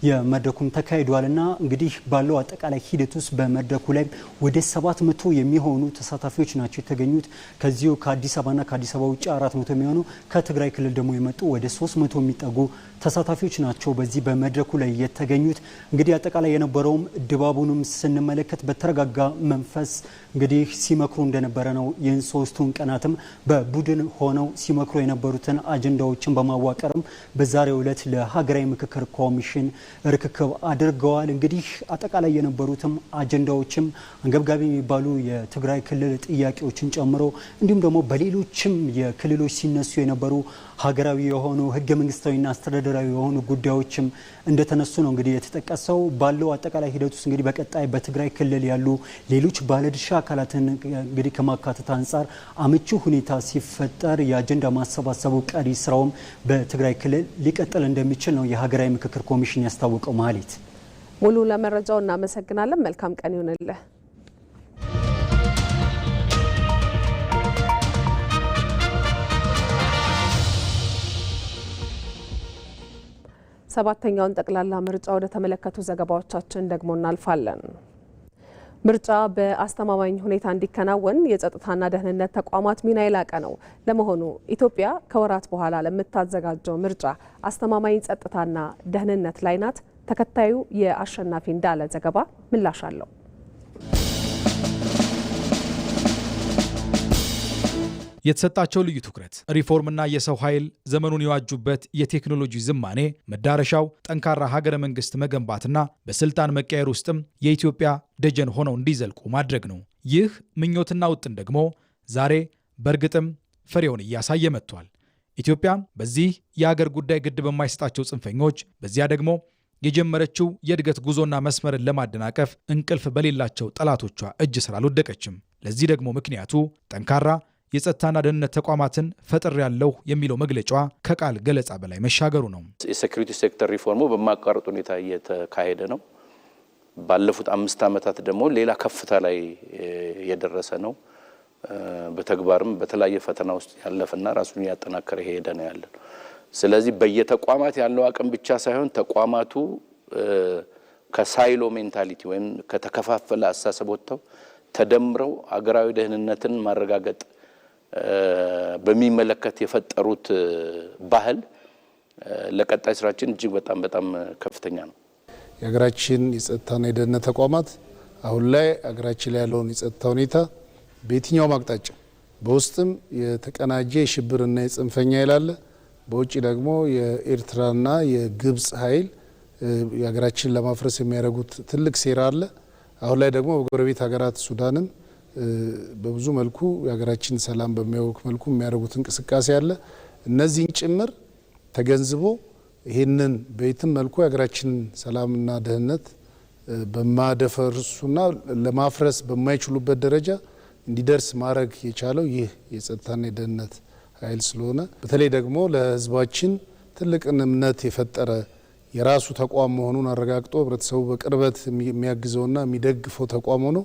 የመድረኩም ተካሂዷልና እንግዲህ ባለው አጠቃላይ ሂደት ውስጥ በመድረኩ ላይ ወደ 700 የሚሆኑ ተሳታፊዎች ናቸው የተገኙት። ከዚሁ ከአዲስ አበባና ከአዲስ አበባ ውጭ 400 የሚሆኑ ከትግራይ ክልል ደግሞ የመጡ ወደ 300 የሚጠጉ ተሳታፊዎች ናቸው በዚህ በመድረኩ ላይ የተገኙት። እንግዲህ አጠቃላይ የነበረውም ድባቡንም ስንመለከት በተረጋጋ መንፈስ እንግዲህ ሲመክሩ እንደነበረ ነው። ይህን 3ቱን ቀናትም በቡድን ሆነው ሲመክሩ የነበሩትን አጀንዳዎችን በማዋቀርም በዛሬው ዕለት ለሀገራዊ ምክክር ኮሚሽን ርክክብ አድርገዋል። እንግዲህ አጠቃላይ የነበሩትም አጀንዳዎችም አንገብጋቢ የሚባሉ የትግራይ ክልል ጥያቄዎችን ጨምሮ እንዲሁም ደግሞ በሌሎችም የክልሎች ሲነሱ የነበሩ ሀገራዊ የሆኑ ህገ መንግስታዊና አስተዳደራዊ የሆኑ ጉዳዮችም እንደተነሱ ነው እንግዲህ የተጠቀሰው። ባለው አጠቃላይ ሂደት ውስጥ እንግዲህ በቀጣይ በትግራይ ክልል ያሉ ሌሎች ባለድርሻ አካላትን እንግዲህ ከማካተት አንጻር አመቺ ሁኔታ ሲፈጠር የአጀንዳ ማሰባሰቡ ቀሪ ስራውም በትግራይ ክልል ሊቀጥል እንደሚችል ነው የሀገራዊ ምክክር ኮሚሽን ያስታወቀው። ማህሌት ሙሉ ለመረጃው እናመሰግናለን። መልካም ቀን ይሁንልህ። ሰባተኛውን ጠቅላላ ምርጫ ወደ ተመለከቱ ዘገባዎቻችን ደግሞ እናልፋለን። ምርጫ በአስተማማኝ ሁኔታ እንዲከናወን የጸጥታና ደህንነት ተቋማት ሚና የላቀ ነው። ለመሆኑ ኢትዮጵያ ከወራት በኋላ ለምታዘጋጀው ምርጫ አስተማማኝ ጸጥታና ደህንነት ላይ ናት? ተከታዩ የአሸናፊ እንዳለ ዘገባ ምላሽ አለው። የተሰጣቸው ልዩ ትኩረት ሪፎርምና የሰው ኃይል ዘመኑን የዋጁበት የቴክኖሎጂ ዝማኔ መዳረሻው ጠንካራ ሀገረ መንግስት መገንባትና በስልጣን መቀየር ውስጥም የኢትዮጵያ ደጀን ሆነው እንዲዘልቁ ማድረግ ነው። ይህ ምኞትና ውጥን ደግሞ ዛሬ በእርግጥም ፍሬውን እያሳየ መጥቷል። ኢትዮጵያ በዚህ የሀገር ጉዳይ ግድ በማይሰጣቸው ጽንፈኞች፣ በዚያ ደግሞ የጀመረችው የእድገት ጉዞና መስመርን ለማደናቀፍ እንቅልፍ በሌላቸው ጠላቶቿ እጅ ስር አልወደቀችም። ለዚህ ደግሞ ምክንያቱ ጠንካራ የጸጥታና ደህንነት ተቋማትን ፈጥር ያለው የሚለው መግለጫዋ ከቃል ገለጻ በላይ መሻገሩ ነው። የሴኩሪቲ ሴክተር ሪፎርሙ በማቋረጥ ሁኔታ እየተካሄደ ነው። ባለፉት 5 ዓመታት ደግሞ ሌላ ከፍታ ላይ የደረሰ ነው። በተግባርም በተለያየ ፈተና ውስጥ ያለፈና ራሱን ያጠናከረ ሄደ ነው ያለው። ስለዚህ በየተቋማት ያለው አቅም ብቻ ሳይሆን ተቋማቱ ከሳይሎ ሜንታሊቲ ወይም ከተከፋፈለ አስተሳሰብ ወጥተው ተደምረው አገራዊ ደህንነትን ማረጋገጥ በሚመለከት የፈጠሩት ባህል ለቀጣይ ስራችን እጅግ በጣም ከፍተኛ ነው። የሀገራችን የጸጥታና የደህንነት ተቋማት አሁን ላይ ሀገራችን ላይ ያለውን የጸጥታ ሁኔታ በየትኛውም አቅጣጫ በውስጥም የተቀናጀ የሽብርና የጽንፈኛ ኃይል አለ፣ በውጭ ደግሞ የኤርትራና የግብጽ ኃይል የሀገራችን ለማፍረስ የሚያደርጉት ትልቅ ሴራ አለ። አሁን ላይ ደግሞ በጎረቤት ሀገራት ሱዳንም በብዙ መልኩ የሀገራችን ሰላም በሚያውክ መልኩ የሚያደርጉት እንቅስቃሴ አለ። እነዚህን ጭምር ተገንዝቦ ይህንን በየትም መልኩ የሀገራችን ሰላምና ደህንነት በማደፈርሱና ለማፍረስ በማይችሉበት ደረጃ እንዲደርስ ማድረግ የቻለው ይህ የጸጥታና የደህንነት ኃይል ስለሆነ በተለይ ደግሞ ለሕዝባችን ትልቅን እምነት የፈጠረ የራሱ ተቋም መሆኑን አረጋግጦ ህብረተሰቡ በቅርበት የሚያግዘውና የሚደግፈው ተቋም ሆኖ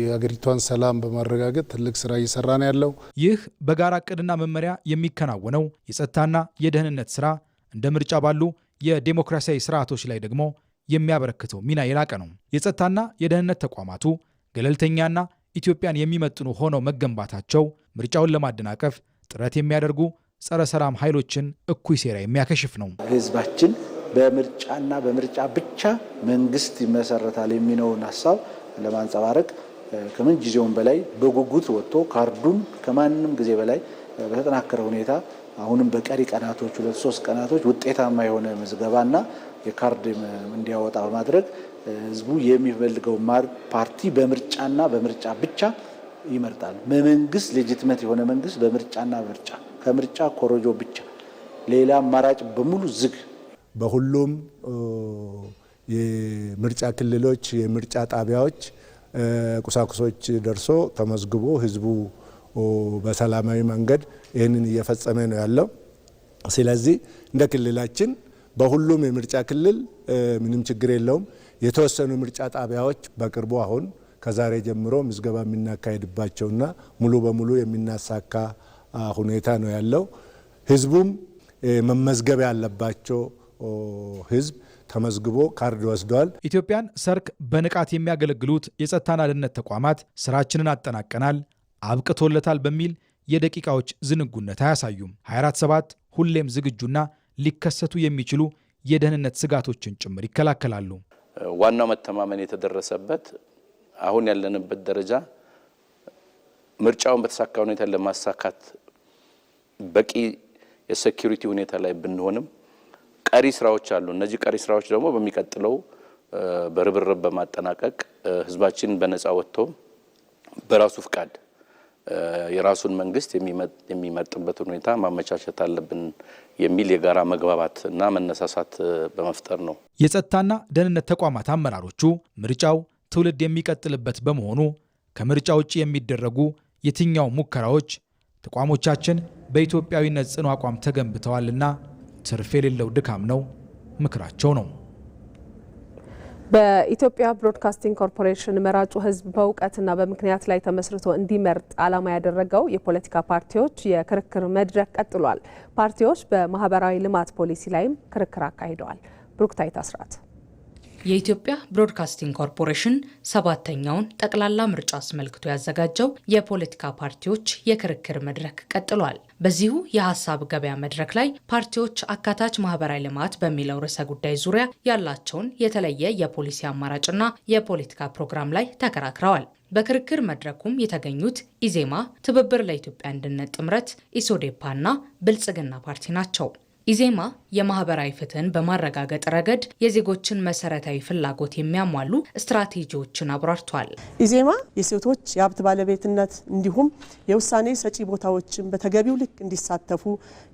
የሀገሪቷን ሰላም በማረጋገጥ ትልቅ ስራ እየሰራ ነው ያለው። ይህ በጋራ እቅድና መመሪያ የሚከናወነው የጸጥታና የደህንነት ስራ እንደ ምርጫ ባሉ የዴሞክራሲያዊ ስርዓቶች ላይ ደግሞ የሚያበረክተው ሚና የላቀ ነው። የጸጥታና የደህንነት ተቋማቱ ገለልተኛና ኢትዮጵያን የሚመጥኑ ሆነው መገንባታቸው ምርጫውን ለማደናቀፍ ጥረት የሚያደርጉ ጸረ ሰላም ኃይሎችን እኩይ ሴራ የሚያከሽፍ ነው። ህዝባችን በምርጫና በምርጫ ብቻ መንግስት ይመሰረታል የሚለውን ሀሳብ ለማንጸባረቅ ከምን ጊዜውም በላይ በጉጉት ወጥቶ ካርዱን ከማንም ጊዜ በላይ በተጠናከረ ሁኔታ አሁንም በቀሪ ቀናቶች 2-3 ቀናቶች ውጤታማ የሆነ ምዝገባና የካርድ እንዲያወጣ በማድረግ ህዝቡ የሚፈልገው ፓርቲ በምርጫና በምርጫ ብቻ ይመርጣል። በመንግስት ሌጂቲሜት የሆነ መንግስት በምርጫና ምርጫ ከምርጫ ኮሮጆ ብቻ ሌላ አማራጭ በሙሉ ዝግ። በሁሉም የምርጫ ክልሎች የምርጫ ጣቢያዎች ቁሳቁሶች ደርሶ ተመዝግቦ ህዝቡ በሰላማዊ መንገድ ይህንን እየፈጸመ ነው ያለው። ስለዚህ እንደ ክልላችን በሁሉም የምርጫ ክልል ምንም ችግር የለውም። የተወሰኑ ምርጫ ጣቢያዎች በቅርቡ አሁን ከዛሬ ጀምሮ ምዝገባ የምናካሄድባቸውና ሙሉ በሙሉ የምናሳካ ሁኔታ ነው ያለው። ህዝቡም መመዝገብ ያለባቸው ህዝብ ተመዝግቦ ካርድ ወስደዋል። ኢትዮጵያን ሰርክ በንቃት የሚያገለግሉት የጸጥታና ደህንነት ተቋማት ስራችንን አጠናቀናል፣ አብቅቶለታል በሚል የደቂቃዎች ዝንጉነት አያሳዩም። 24/7 ሁሌም ዝግጁና ሊከሰቱ የሚችሉ የደህንነት ስጋቶችን ጭምር ይከላከላሉ። ዋናው መተማመን የተደረሰበት አሁን ያለንበት ደረጃ ምርጫውን በተሳካ ሁኔታ ለማሳካት በቂ የሴኩሪቲ ሁኔታ ላይ ብንሆንም ቀሪ ስራዎች አሉ። እነዚህ ቀሪ ስራዎች ደግሞ በሚቀጥለው በርብርብ በማጠናቀቅ ህዝባችን በነፃ ወጥቶ በራሱ ፍቃድ የራሱን መንግስት የሚመርጥበትን ሁኔታ ማመቻቸት አለብን የሚል የጋራ መግባባትና መነሳሳት በመፍጠር ነው። የጸጥታና ደህንነት ተቋማት አመራሮቹ ምርጫው ትውልድ የሚቀጥልበት በመሆኑ ከምርጫ ውጭ የሚደረጉ የትኛው ሙከራዎች ተቋሞቻችን በኢትዮጵያዊነት ጽኑ አቋም ተገንብተዋልና ትርፍ የሌለው ድካም ነው ምክራቸው ነው። በኢትዮጵያ ብሮድካስቲንግ ኮርፖሬሽን መራጩ ህዝብ በእውቀትና በምክንያት ላይ ተመስርቶ እንዲመርጥ ዓላማ ያደረገው የፖለቲካ ፓርቲዎች የክርክር መድረክ ቀጥሏል። ፓርቲዎች በማህበራዊ ልማት ፖሊሲ ላይም ክርክር አካሂደዋል። ብሩክታይት አስራት። የኢትዮጵያ ብሮድካስቲንግ ኮርፖሬሽን 7ኛውን ጠቅላላ ምርጫ አስመልክቶ ያዘጋጀው የፖለቲካ ፓርቲዎች የክርክር መድረክ ቀጥሏል። በዚሁ የሀሳብ ገበያ መድረክ ላይ ፓርቲዎች አካታች ማህበራዊ ልማት በሚለው ርዕሰ ጉዳይ ዙሪያ ያላቸውን የተለየ የፖሊሲ አማራጭና የፖለቲካ ፕሮግራም ላይ ተከራክረዋል። በክርክር መድረኩም የተገኙት ኢዜማ፣ ትብብር ለኢትዮጵያ አንድነት ጥምረት፣ ኢሶዴፓና ብልጽግና ፓርቲ ናቸው። ኢዜማ የማህበራዊ ፍትህን በማረጋገጥ ረገድ የዜጎችን መሰረታዊ ፍላጎት የሚያሟሉ ስትራቴጂዎችን አብራርቷል። ኢዜማ የሴቶች የሀብት ባለቤትነት እንዲሁም የውሳኔ ሰጪ ቦታዎችን በተገቢው ልክ እንዲሳተፉ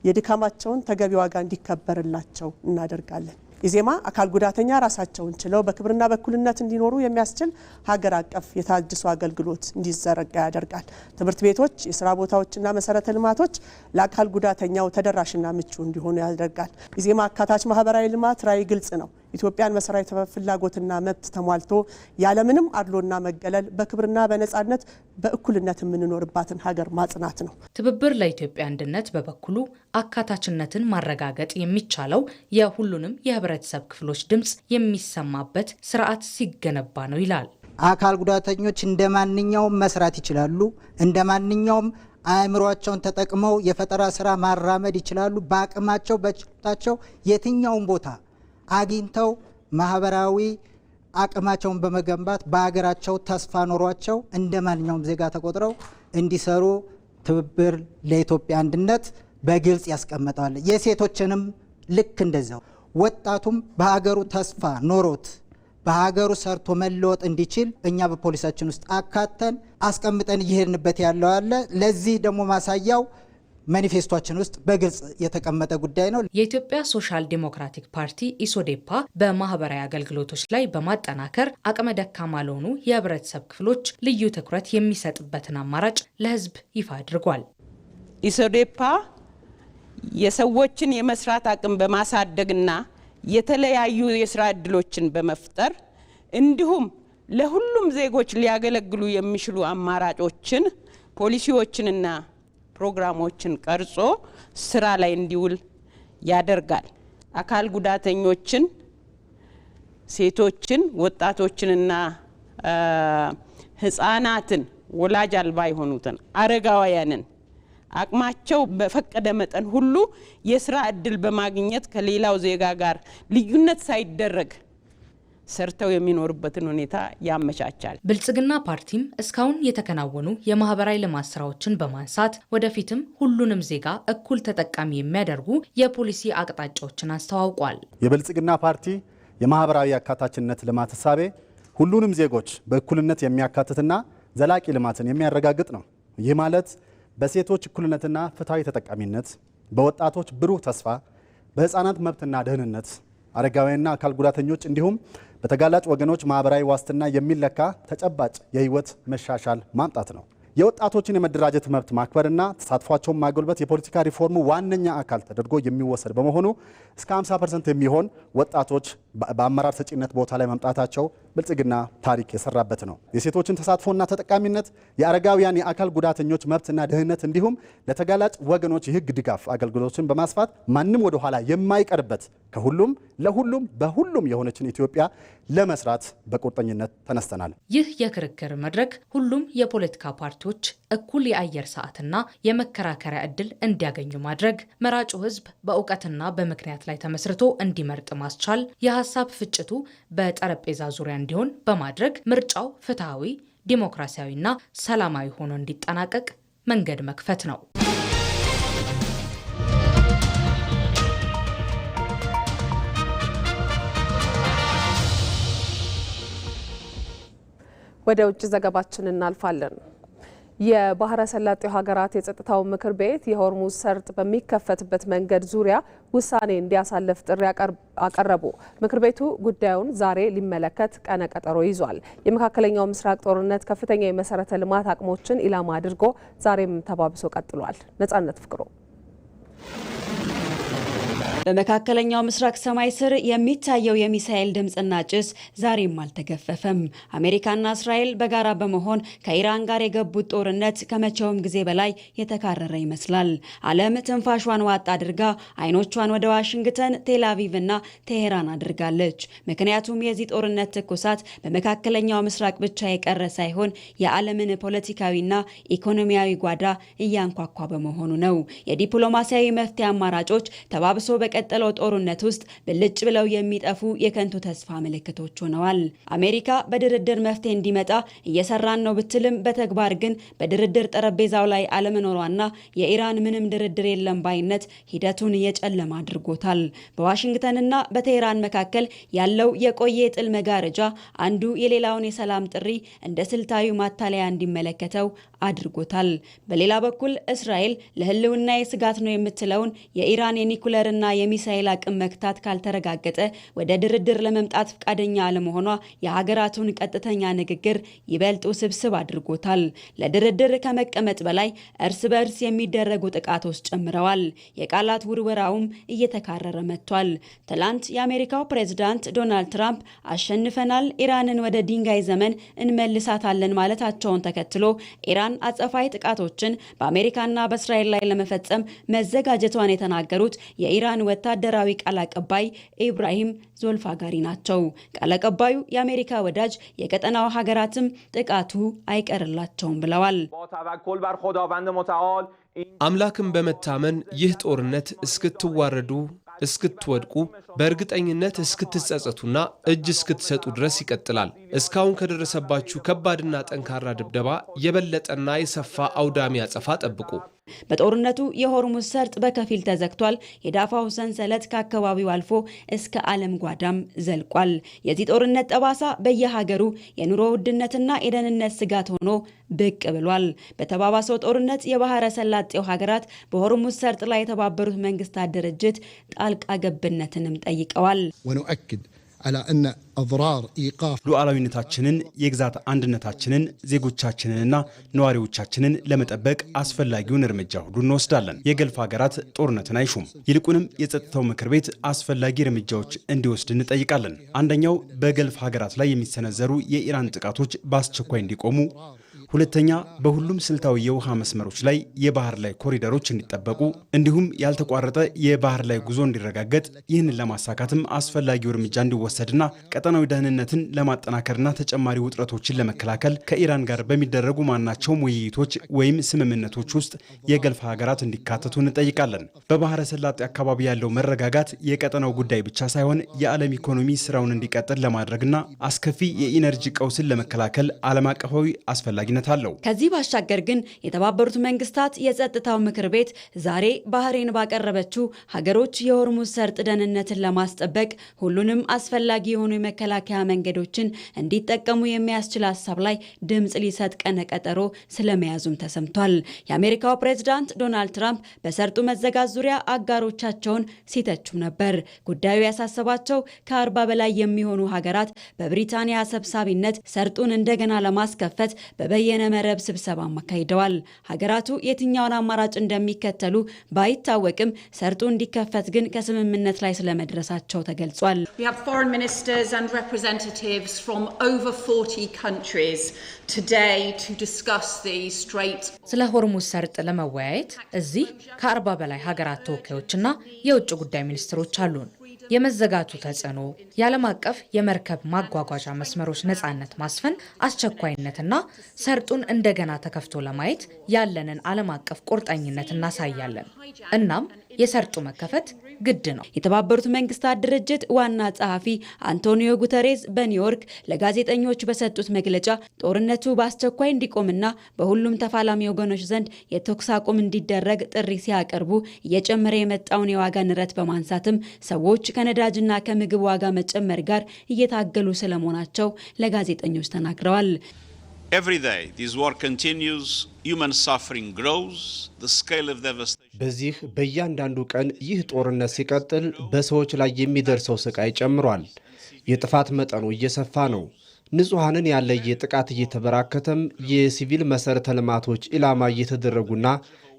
የድካማቸውን ተገቢ ዋጋ እንዲከበርላቸው እናደርጋለን። ኢዜማ አካል ጉዳተኛ ራሳቸውን ችለው በክብርና በእኩልነት እንዲኖሩ የሚያስችል ሀገር አቀፍ የታድሶ አገልግሎት እንዲዘረጋ ያደርጋል። ትምህርት ቤቶች፣ የስራ ቦታዎችና መሰረተ ልማቶች ለአካል ጉዳተኛው ተደራሽና ምቹ እንዲሆኑ ያደርጋል። ኢዜማ አካታች ማህበራዊ ልማት ራዕይ ግልጽ ነው። ኢትዮጵያን መሰረታዊ ፍላጎትና መብት ተሟልቶ ያለምንም አድሎና መገለል በክብርና በነጻነት በእኩልነት የምንኖርባትን ሀገር ማጽናት ነው። ትብብር ለኢትዮጵያ አንድነት በበኩሉ አካታችነትን ማረጋገጥ የሚቻለው የሁሉንም የህብረተሰብ ክፍሎች ድምፅ የሚሰማበት ስርዓት ሲገነባ ነው ይላል። አካል ጉዳተኞች እንደ ማንኛውም መስራት ይችላሉ። እንደ ማንኛውም አእምሯቸውን ተጠቅመው የፈጠራ ስራ ማራመድ ይችላሉ። በአቅማቸው በችሎታቸው የትኛውን ቦታ አግኝተው ማህበራዊ አቅማቸውን በመገንባት በሀገራቸው ተስፋ ኖሯቸው እንደ ማንኛውም ዜጋ ተቆጥረው እንዲሰሩ ትብብር ለኢትዮጵያ አንድነት በግልጽ ያስቀምጣል። የሴቶችንም ልክ እንደዛው ወጣቱም በሀገሩ ተስፋ ኖሮት በሀገሩ ሰርቶ መለወጥ እንዲችል እኛ በፖሊሳችን ውስጥ አካተን አስቀምጠን እየሄድንበት ያለው አለ። ለዚህ ደግሞ ማሳያው ማኒፌስቶችን ውስጥ በግልጽ የተቀመጠ ጉዳይ ነው። የኢትዮጵያ ሶሻል ዲሞክራቲክ ፓርቲ ኢሶዴፓ በማህበራዊ አገልግሎቶች ላይ በማጠናከር አቅመ ደካማ ለሆኑ የህብረተሰብ ክፍሎች ልዩ ትኩረት የሚሰጥበትን አማራጭ ለህዝብ ይፋ አድርጓል። ኢሶዴፓ የሰዎችን የመስራት አቅም በማሳደግና የተለያዩ የስራ እድሎችን በመፍጠር እንዲሁም ለሁሉም ዜጎች ሊያገለግሉ የሚችሉ አማራጮችን፣ ፖሊሲዎችንና ፕሮግራሞችን ቀርጾ ስራ ላይ እንዲውል ያደርጋል። አካል ጉዳተኞችን፣ ሴቶችን፣ ወጣቶችንና ህፃናትን፣ ወላጅ አልባ የሆኑትን፣ አረጋውያንን አቅማቸው በፈቀደ መጠን ሁሉ የስራ እድል በማግኘት ከሌላው ዜጋ ጋር ልዩነት ሳይደረግ ሰርተው የሚኖርበትን ሁኔታ ያመቻቻል። ብልጽግና ፓርቲም እስካሁን የተከናወኑ የማህበራዊ ልማት ስራዎችን በማንሳት ወደፊትም ሁሉንም ዜጋ እኩል ተጠቃሚ የሚያደርጉ የፖሊሲ አቅጣጫዎችን አስተዋውቋል። የብልጽግና ፓርቲ የማህበራዊ አካታችነት ልማት እሳቤ ሁሉንም ዜጎች በእኩልነት የሚያካትትና ዘላቂ ልማትን የሚያረጋግጥ ነው። ይህ ማለት በሴቶች እኩልነትና ፍትሃዊ ተጠቃሚነት፣ በወጣቶች ብሩህ ተስፋ፣ በህፃናት መብትና ደህንነት፣ አረጋውያንና አካል ጉዳተኞች እንዲሁም በተጋላጭ ወገኖች ማህበራዊ ዋስትና የሚለካ ተጨባጭ የህይወት መሻሻል ማምጣት ነው። የወጣቶችን የመደራጀት መብት ማክበርና ተሳትፏቸውን ማጎልበት የፖለቲካ ሪፎርሙ ዋነኛ አካል ተደርጎ የሚወሰድ በመሆኑ እስከ 50% የሚሆን ወጣቶች በአመራር ሰጪነት ቦታ ላይ መምጣታቸው ብልጽግና ታሪክ የሰራበት ነው። የሴቶችን ተሳትፎና ተጠቃሚነት፣ የአረጋውያን የአካል ጉዳተኞች መብትና ደህንነት እንዲሁም ለተጋላጭ ወገኖች የህግ ድጋፍ አገልግሎቶችን በማስፋት ማንም ወደ ኋላ የማይቀርበት ከሁሉም ለሁሉም በሁሉም የሆነችን ኢትዮጵያ ለመስራት በቁርጠኝነት ተነስተናል። ይህ የክርክር መድረክ ሁሉም የፖለቲካ ፓርቲዎች እኩል የአየር ሰዓትና የመከራከሪያ ዕድል እንዲያገኙ ማድረግ፣ መራጩ ህዝብ በእውቀትና በምክንያት ላይ ተመስርቶ እንዲመርጥ ማስቻል፣ የሀሳብ ፍጭቱ በጠረጴዛ ዙሪያ እንዲሆን በማድረግ ምርጫው ፍትሃዊ፣ ዲሞክራሲያዊና ሰላማዊ ሆኖ እንዲጠናቀቅ መንገድ መክፈት ነው። ወደ ውጭ ዘገባችን እናልፋለን። የባህረ ሰላጤው ሀገራት የጸጥታው ምክር ቤት የሆርሙዝ ሰርጥ በሚከፈትበት መንገድ ዙሪያ ውሳኔ እንዲያሳልፍ ጥሪ አቀረቡ። ምክር ቤቱ ጉዳዩን ዛሬ ሊመለከት ቀነ ቀጠሮ ይዟል። የመካከለኛው ምስራቅ ጦርነት ከፍተኛ የመሰረተ ልማት አቅሞችን ኢላማ አድርጎ ዛሬም ተባብሶ ቀጥሏል። ነጻነት ፍቅሩ በመካከለኛው ምስራቅ ሰማይ ስር የሚታየው የሚሳኤል ድምጽና ጭስ ዛሬም አልተገፈፈም። አሜሪካና እስራኤል በጋራ በመሆን ከኢራን ጋር የገቡት ጦርነት ከመቼውም ጊዜ በላይ የተካረረ ይመስላል። ዓለም ትንፋሿን ዋጥ አድርጋ አይኖቿን ወደ ዋሽንግተን፣ ቴልአቪቭና ቴሄራን አድርጋለች። ምክንያቱም የዚህ ጦርነት ትኩሳት በመካከለኛው ምስራቅ ብቻ የቀረ ሳይሆን የዓለምን ፖለቲካዊና ኢኮኖሚያዊ ጓዳ እያንኳኳ በመሆኑ ነው። የዲፕሎማሲያዊ መፍትሄ አማራጮች ተባብሶ በቀጠለው ጦርነት ውስጥ ብልጭ ብለው የሚጠፉ የከንቱ ተስፋ ምልክቶች ሆነዋል። አሜሪካ በድርድር መፍትሄ እንዲመጣ እየሰራን ነው ብትልም በተግባር ግን በድርድር ጠረጴዛው ላይ አለመኖሯና የኢራን ምንም ድርድር የለም ባይነት ሂደቱን የጨለማ አድርጎታል። በዋሽንግተንና በቴህራን መካከል ያለው የቆየ የጥል መጋረጃ አንዱ የሌላውን የሰላም ጥሪ እንደ ስልታዊ ማታለያ እንዲመለከተው አድርጎታል። በሌላ በኩል እስራኤል ለህልውና የስጋት ነው የምትለውን የኢራን የኒኩለርና የሚሳኤል አቅም መክታት ካልተረጋገጠ ወደ ድርድር ለመምጣት ፈቃደኛ አለመሆኗ የሀገራቱን ቀጥተኛ ንግግር ይበልጥ ውስብስብ አድርጎታል። ለድርድር ከመቀመጥ በላይ እርስ በርስ የሚደረጉ ጥቃቶች ጨምረዋል። የቃላት ውርወራውም እየተካረረ መጥቷል። ትላንት የአሜሪካው ፕሬዝዳንት ዶናልድ ትራምፕ አሸንፈናል፣ ኢራንን ወደ ድንጋይ ዘመን እንመልሳታለን ማለታቸውን ተከትሎ ኢራን አጸፋዊ ጥቃቶችን በአሜሪካና በእስራኤል ላይ ለመፈጸም መዘጋጀቷን የተናገሩት የኢራን ወታደራዊ ቃል አቀባይ ኢብራሂም ዞልፋጋሪ ናቸው። ቃል አቀባዩ የአሜሪካ ወዳጅ የቀጠናው ሀገራትም ጥቃቱ አይቀርላቸውም ብለዋል። አምላክን በመታመን ይህ ጦርነት እስክትዋረዱ እስክትወድቁ በእርግጠኝነት እስክትጸጸቱና እጅ እስክትሰጡ ድረስ ይቀጥላል። እስካሁን ከደረሰባችሁ ከባድና ጠንካራ ድብደባ የበለጠና የሰፋ አውዳሚ አጸፋ ጠብቁ። በጦርነቱ የሆርሙዝ ሰርጥ በከፊል ተዘግቷል። የዳፋው ሰንሰለት ከአካባቢው አልፎ እስከ ዓለም ጓዳም ዘልቋል። የዚህ ጦርነት ጠባሳ በየሀገሩ የኑሮ ውድነትና የደህንነት ስጋት ሆኖ ብቅ ብሏል። በተባባሰው ጦርነት የባህረ ሰላጤው ሀገራት በሆርሙዝ ሰርጥ ላይ የተባበሩት መንግስታት ድርጅት ጣልቃ ገብነትንም ጠይቀዋል። ሉዓላዊነታችንን፣ የግዛት አንድነታችንን፣ ዜጎቻችንንና ነዋሪዎቻችንን ለመጠበቅ አስፈላጊውን እርምጃ ሁሉ እንወስዳለን። የገልፍ ሀገራት ጦርነትን አይሹም። ይልቁንም የጸጥታው ምክር ቤት አስፈላጊ እርምጃዎች እንዲወስድ እንጠይቃለን። አንደኛው በገልፍ ሀገራት ላይ የሚሰነዘሩ የኢራን ጥቃቶች በአስቸኳይ እንዲቆሙ፣ ሁለተኛ በሁሉም ስልታዊ የውሃ መስመሮች ላይ የባህር ላይ ኮሪደሮች እንዲጠበቁ እንዲሁም ያልተቋረጠ የባህር ላይ ጉዞ እንዲረጋገጥ ይህንን ለማሳካትም አስፈላጊው እርምጃ እንዲወሰድና ቀጠናዊ ደህንነትን ለማጠናከርና ተጨማሪ ውጥረቶችን ለመከላከል ከኢራን ጋር በሚደረጉ ማናቸውም ውይይቶች ወይም ስምምነቶች ውስጥ የገልፍ ሀገራት እንዲካተቱ እንጠይቃለን። በባህረ ሰላጤ አካባቢ ያለው መረጋጋት የቀጠናው ጉዳይ ብቻ ሳይሆን የዓለም ኢኮኖሚ ስራውን እንዲቀጥል ለማድረግና አስከፊ የኢነርጂ ቀውስን ለመከላከል ዓለም አቀፋዊ አስፈላጊነት አለው። ከዚህ ባሻገር ግን የተባበሩት መንግስታት የጸጥታው ምክር ቤት ዛሬ ባህሬን ባቀረበችው ሀገሮች የሆርሙዝ ሰርጥ ደህንነትን ለማስጠበቅ ሁሉንም አስፈላጊ የሆኑ የመከላከያ መንገዶችን እንዲጠቀሙ የሚያስችል ሀሳብ ላይ ድምጽ ሊሰጥ ቀነ ቀጠሮ ስለመያዙም ተሰምቷል። የአሜሪካው ፕሬዝዳንት ዶናልድ ትራምፕ በሰርጡ መዘጋት ዙሪያ አጋሮቻቸውን ሲተቹ ነበር። ጉዳዩ ያሳሰባቸው ከ40 በላይ የሚሆኑ ሀገራት በብሪታንያ ሰብሳቢነት ሰርጡን እንደገና ለማስከፈት በበየነ መረብ ስብሰባ አካሂደዋል። ሀገራቱ የትኛውን አማራጭ እንደሚከተሉ ባይታወቅም ሰርጡ እንዲከፈት ግን ከስምምነት ላይ ስለመድረሳቸው ተገልጿል። ስለ ሆርሙዝ ሰርጥ ለመወያየት እዚህ ከ40 በላይ ሀገራት ተወካዮችና የውጭ ጉዳይ ሚኒስትሮች አሉን። የመዘጋቱ ተጽዕኖ፣ የዓለም አቀፍ የመርከብ ማጓጓዣ መስመሮች ነፃነት ማስፈን አስቸኳይነትና ሰርጡን እንደገና ተከፍቶ ለማየት ያለንን ዓለም አቀፍ ቁርጠኝነት እናሳያለን። እናም የሰርጡ መከፈት ግድ ነው። የተባበሩት መንግስታት ድርጅት ዋና ጸሐፊ አንቶኒዮ ጉተሬዝ በኒውዮርክ ለጋዜጠኞች በሰጡት መግለጫ ጦርነቱ በአስቸኳይ እንዲቆምና በሁሉም ተፋላሚ ወገኖች ዘንድ የተኩስ አቁም እንዲደረግ ጥሪ ሲያቀርቡ እየጨመረ የመጣውን የዋጋ ንረት በማንሳትም ሰዎች ከነዳጅና ከምግብ ዋጋ መጨመር ጋር እየታገሉ ስለመሆናቸው ለጋዜጠኞች ተናግረዋል። በዚህ በእያንዳንዱ ቀን ይህ ጦርነት ሲቀጥል በሰዎች ላይ የሚደርሰው ስቃይ ጨምሯል። የጥፋት መጠኑ እየሰፋ ነው። ንጹሐንን ያለየ ጥቃት እየተበራከተም የሲቪል መሰረተ ልማቶች ኢላማ እየተደረጉና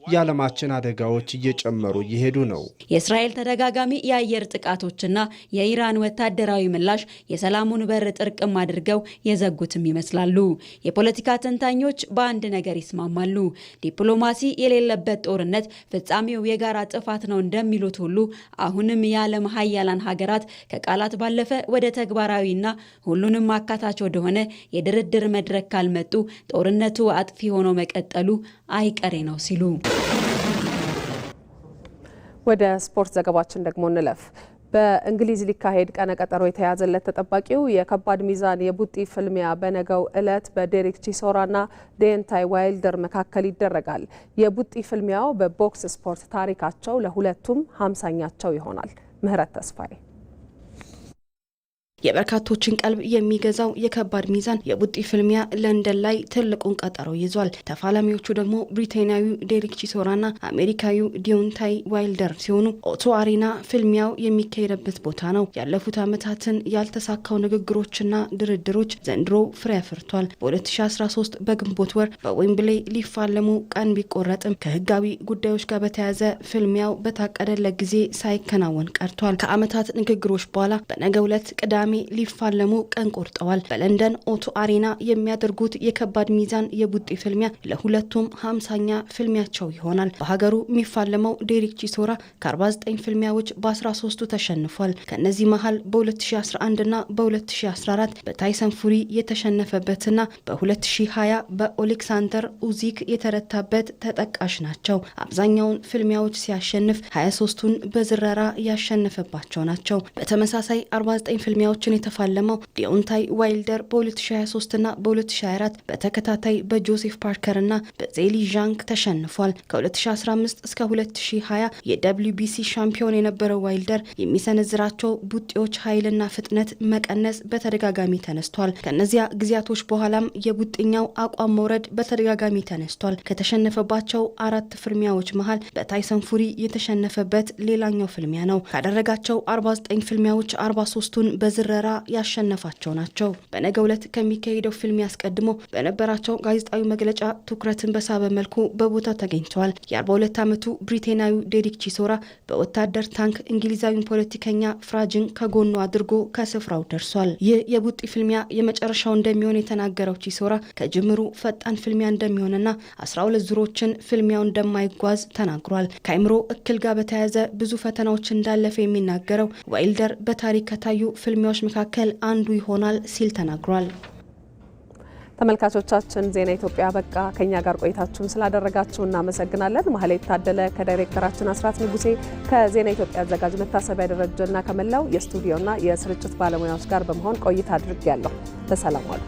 የዓለማችን አደጋዎች እየጨመሩ እየሄዱ ነው። የእስራኤል ተደጋጋሚ የአየር ጥቃቶችና የኢራን ወታደራዊ ምላሽ የሰላሙን በር ጥርቅም አድርገው የዘጉትም ይመስላሉ። የፖለቲካ ተንታኞች በአንድ ነገር ይስማማሉ። ዲፕሎማሲ የሌለበት ጦርነት ፍጻሜው የጋራ ጥፋት ነው እንደሚሉት ሁሉ አሁንም የዓለም ሀያላን ሀገራት ከቃላት ባለፈ ወደ ተግባራዊና ሁሉንም አካታች ወደሆነ የድርድር መድረክ ካልመጡ ጦርነቱ አጥፊ ሆኖ መቀጠሉ አይቀሬ ነው ሲሉ ወደ ስፖርት ዘገባችን ደግሞ እንለፍ። በእንግሊዝ ሊካሄድ ቀነ ቀጠሮ የተያዘለት ተጠባቂው የከባድ ሚዛን የቡጢ ፍልሚያ በነገው ዕለት በዴሪክ ቺሶራና ዴንታይ ዋይልደር መካከል ይደረጋል። የቡጢ ፍልሚያው በቦክስ ስፖርት ታሪካቸው ለሁለቱም 50ኛቸው ይሆናል። ምህረት ተስፋዬ የበርካቶችን ቀልብ የሚገዛው የከባድ ሚዛን የቡጢ ፍልሚያ ለንደን ላይ ትልቁን ቀጠሮ ይዟል። ተፋላሚዎቹ ደግሞ ብሪታንያዊው ዴሪክ ቺሶራና አሜሪካዊው ዲዮንታይ ዋይልደር ሲሆኑ ኦቶ አሪና ፍልሚያው የሚካሄድበት ቦታ ነው። ያለፉት ዓመታትን ያልተሳካው ንግግሮችና ድርድሮች ዘንድሮ ፍሬ አፍርቷል። በ2013 በግንቦት ወር በዌምብሌይ ሊፋለሙ ቀን ቢቆረጥም ከህጋዊ ጉዳዮች ጋር በተያያዘ ፍልሚያው በታቀደለት ጊዜ ሳይከናወን ቀርቷል። ከዓመታት ንግግሮች በኋላ በነገው ዕለት ቅዳሜ ሊፋለሙ ቀን ቆርጠዋል። በለንደን ኦቶ አሪና የሚያደርጉት የከባድ ሚዛን የቡጢ ፍልሚያ ለሁለቱም 50ኛ ፍልሚያቸው ይሆናል። በሀገሩ የሚፋለመው ዴሪክ ቺሶራ ከ49 ፍልሚያዎች በ13ቱ ተሸንፏል። ከነዚህ መሃል በ2011 እና በ2014 በታይሰን ፉሪ የተሸነፈበትና በ2020 በኦሌክሳንደር ኡዚክ የተረታበት ተጠቃሽ ናቸው። አብዛኛውን ፍልሚያዎች ሲያሸንፍ 23ቱን በዝረራ ያሸነፈባቸው ናቸው። በተመሳሳይ 49 ፍልሚያዎችን የተፋለመው ዲዮንታይ ዋይልደር በ2023 እና በ2024 በተከታታይ በጆሴፍ ፓርከር እና በዜሊ ዣንግ ተሸንፏል። ከ2015 እስከ 2020 የWBC ሻምፒዮን የነበረው ዋይልደር የሚሰነዝራቸው ቡጢዎች ኃይልና ፍጥነት መቀነስ በተደጋጋሚ ተነስቷል። ከነዚያ ጊዜያቶች በኋላም የቡጢኛው አቋም መውረድ በተደጋጋሚ ተነስቷል። ከተሸነፈባቸው 4 ፍልሚያዎች መሃል በታይሰን ፉሪ የተሸነፈበት ሌላኛው ፍልሚያ ነው። ካደረጋቸው 49 ፍልሚያዎች 43ቱን በዝረ ድረራ ያሸነፋቸው ናቸው። በነገው ዕለት ከሚካሄደው ፊልም ያስቀድሞ በነበራቸው ጋዜጣዊ መግለጫ ትኩረትን በሳበ መልኩ በቦታው ተገኝተዋል። የ42 ዓመቱ ብሪቴናዊ ዴሪክ ቺሶራ በወታደር ታንክ እንግሊዛዊን ፖለቲከኛ ፍራጅን ከጎኑ አድርጎ ከስፍራው ደርሷል። ይህ የቡጢ ፍልሚያ የመጨረሻው እንደሚሆን የተናገረው ቺሶራ ከጅምሩ ፈጣን ፍልሚያ እንደሚሆንና 12 ዙሮችን ፍልሚያው እንደማይጓዝ ተናግሯል። ከአእምሮ እክል ጋር በተያያዘ ብዙ ፈተናዎች እንዳለፈ የሚናገረው ዋይልደር በታሪክ ከታዩ ፍልሚያዎች መካከል አንዱ ይሆናል ሲል ተናግሯል። ተመልካቾቻችን ዜና ኢትዮጵያ በቃ። ከኛ ጋር ቆይታችሁን ስላደረጋችሁ እናመሰግናለን። ማህሌት ታደለ ከዳይሬክተራችን አስራት ንጉሴ ከዜና ኢትዮጵያ አዘጋጅ መታሰቢያ ደረጀና ከመላው የስቱዲዮና የስርጭት ባለሙያዎች ጋር በመሆን ቆይታ አድርጌያለሁ። በሰላም ዋሉ።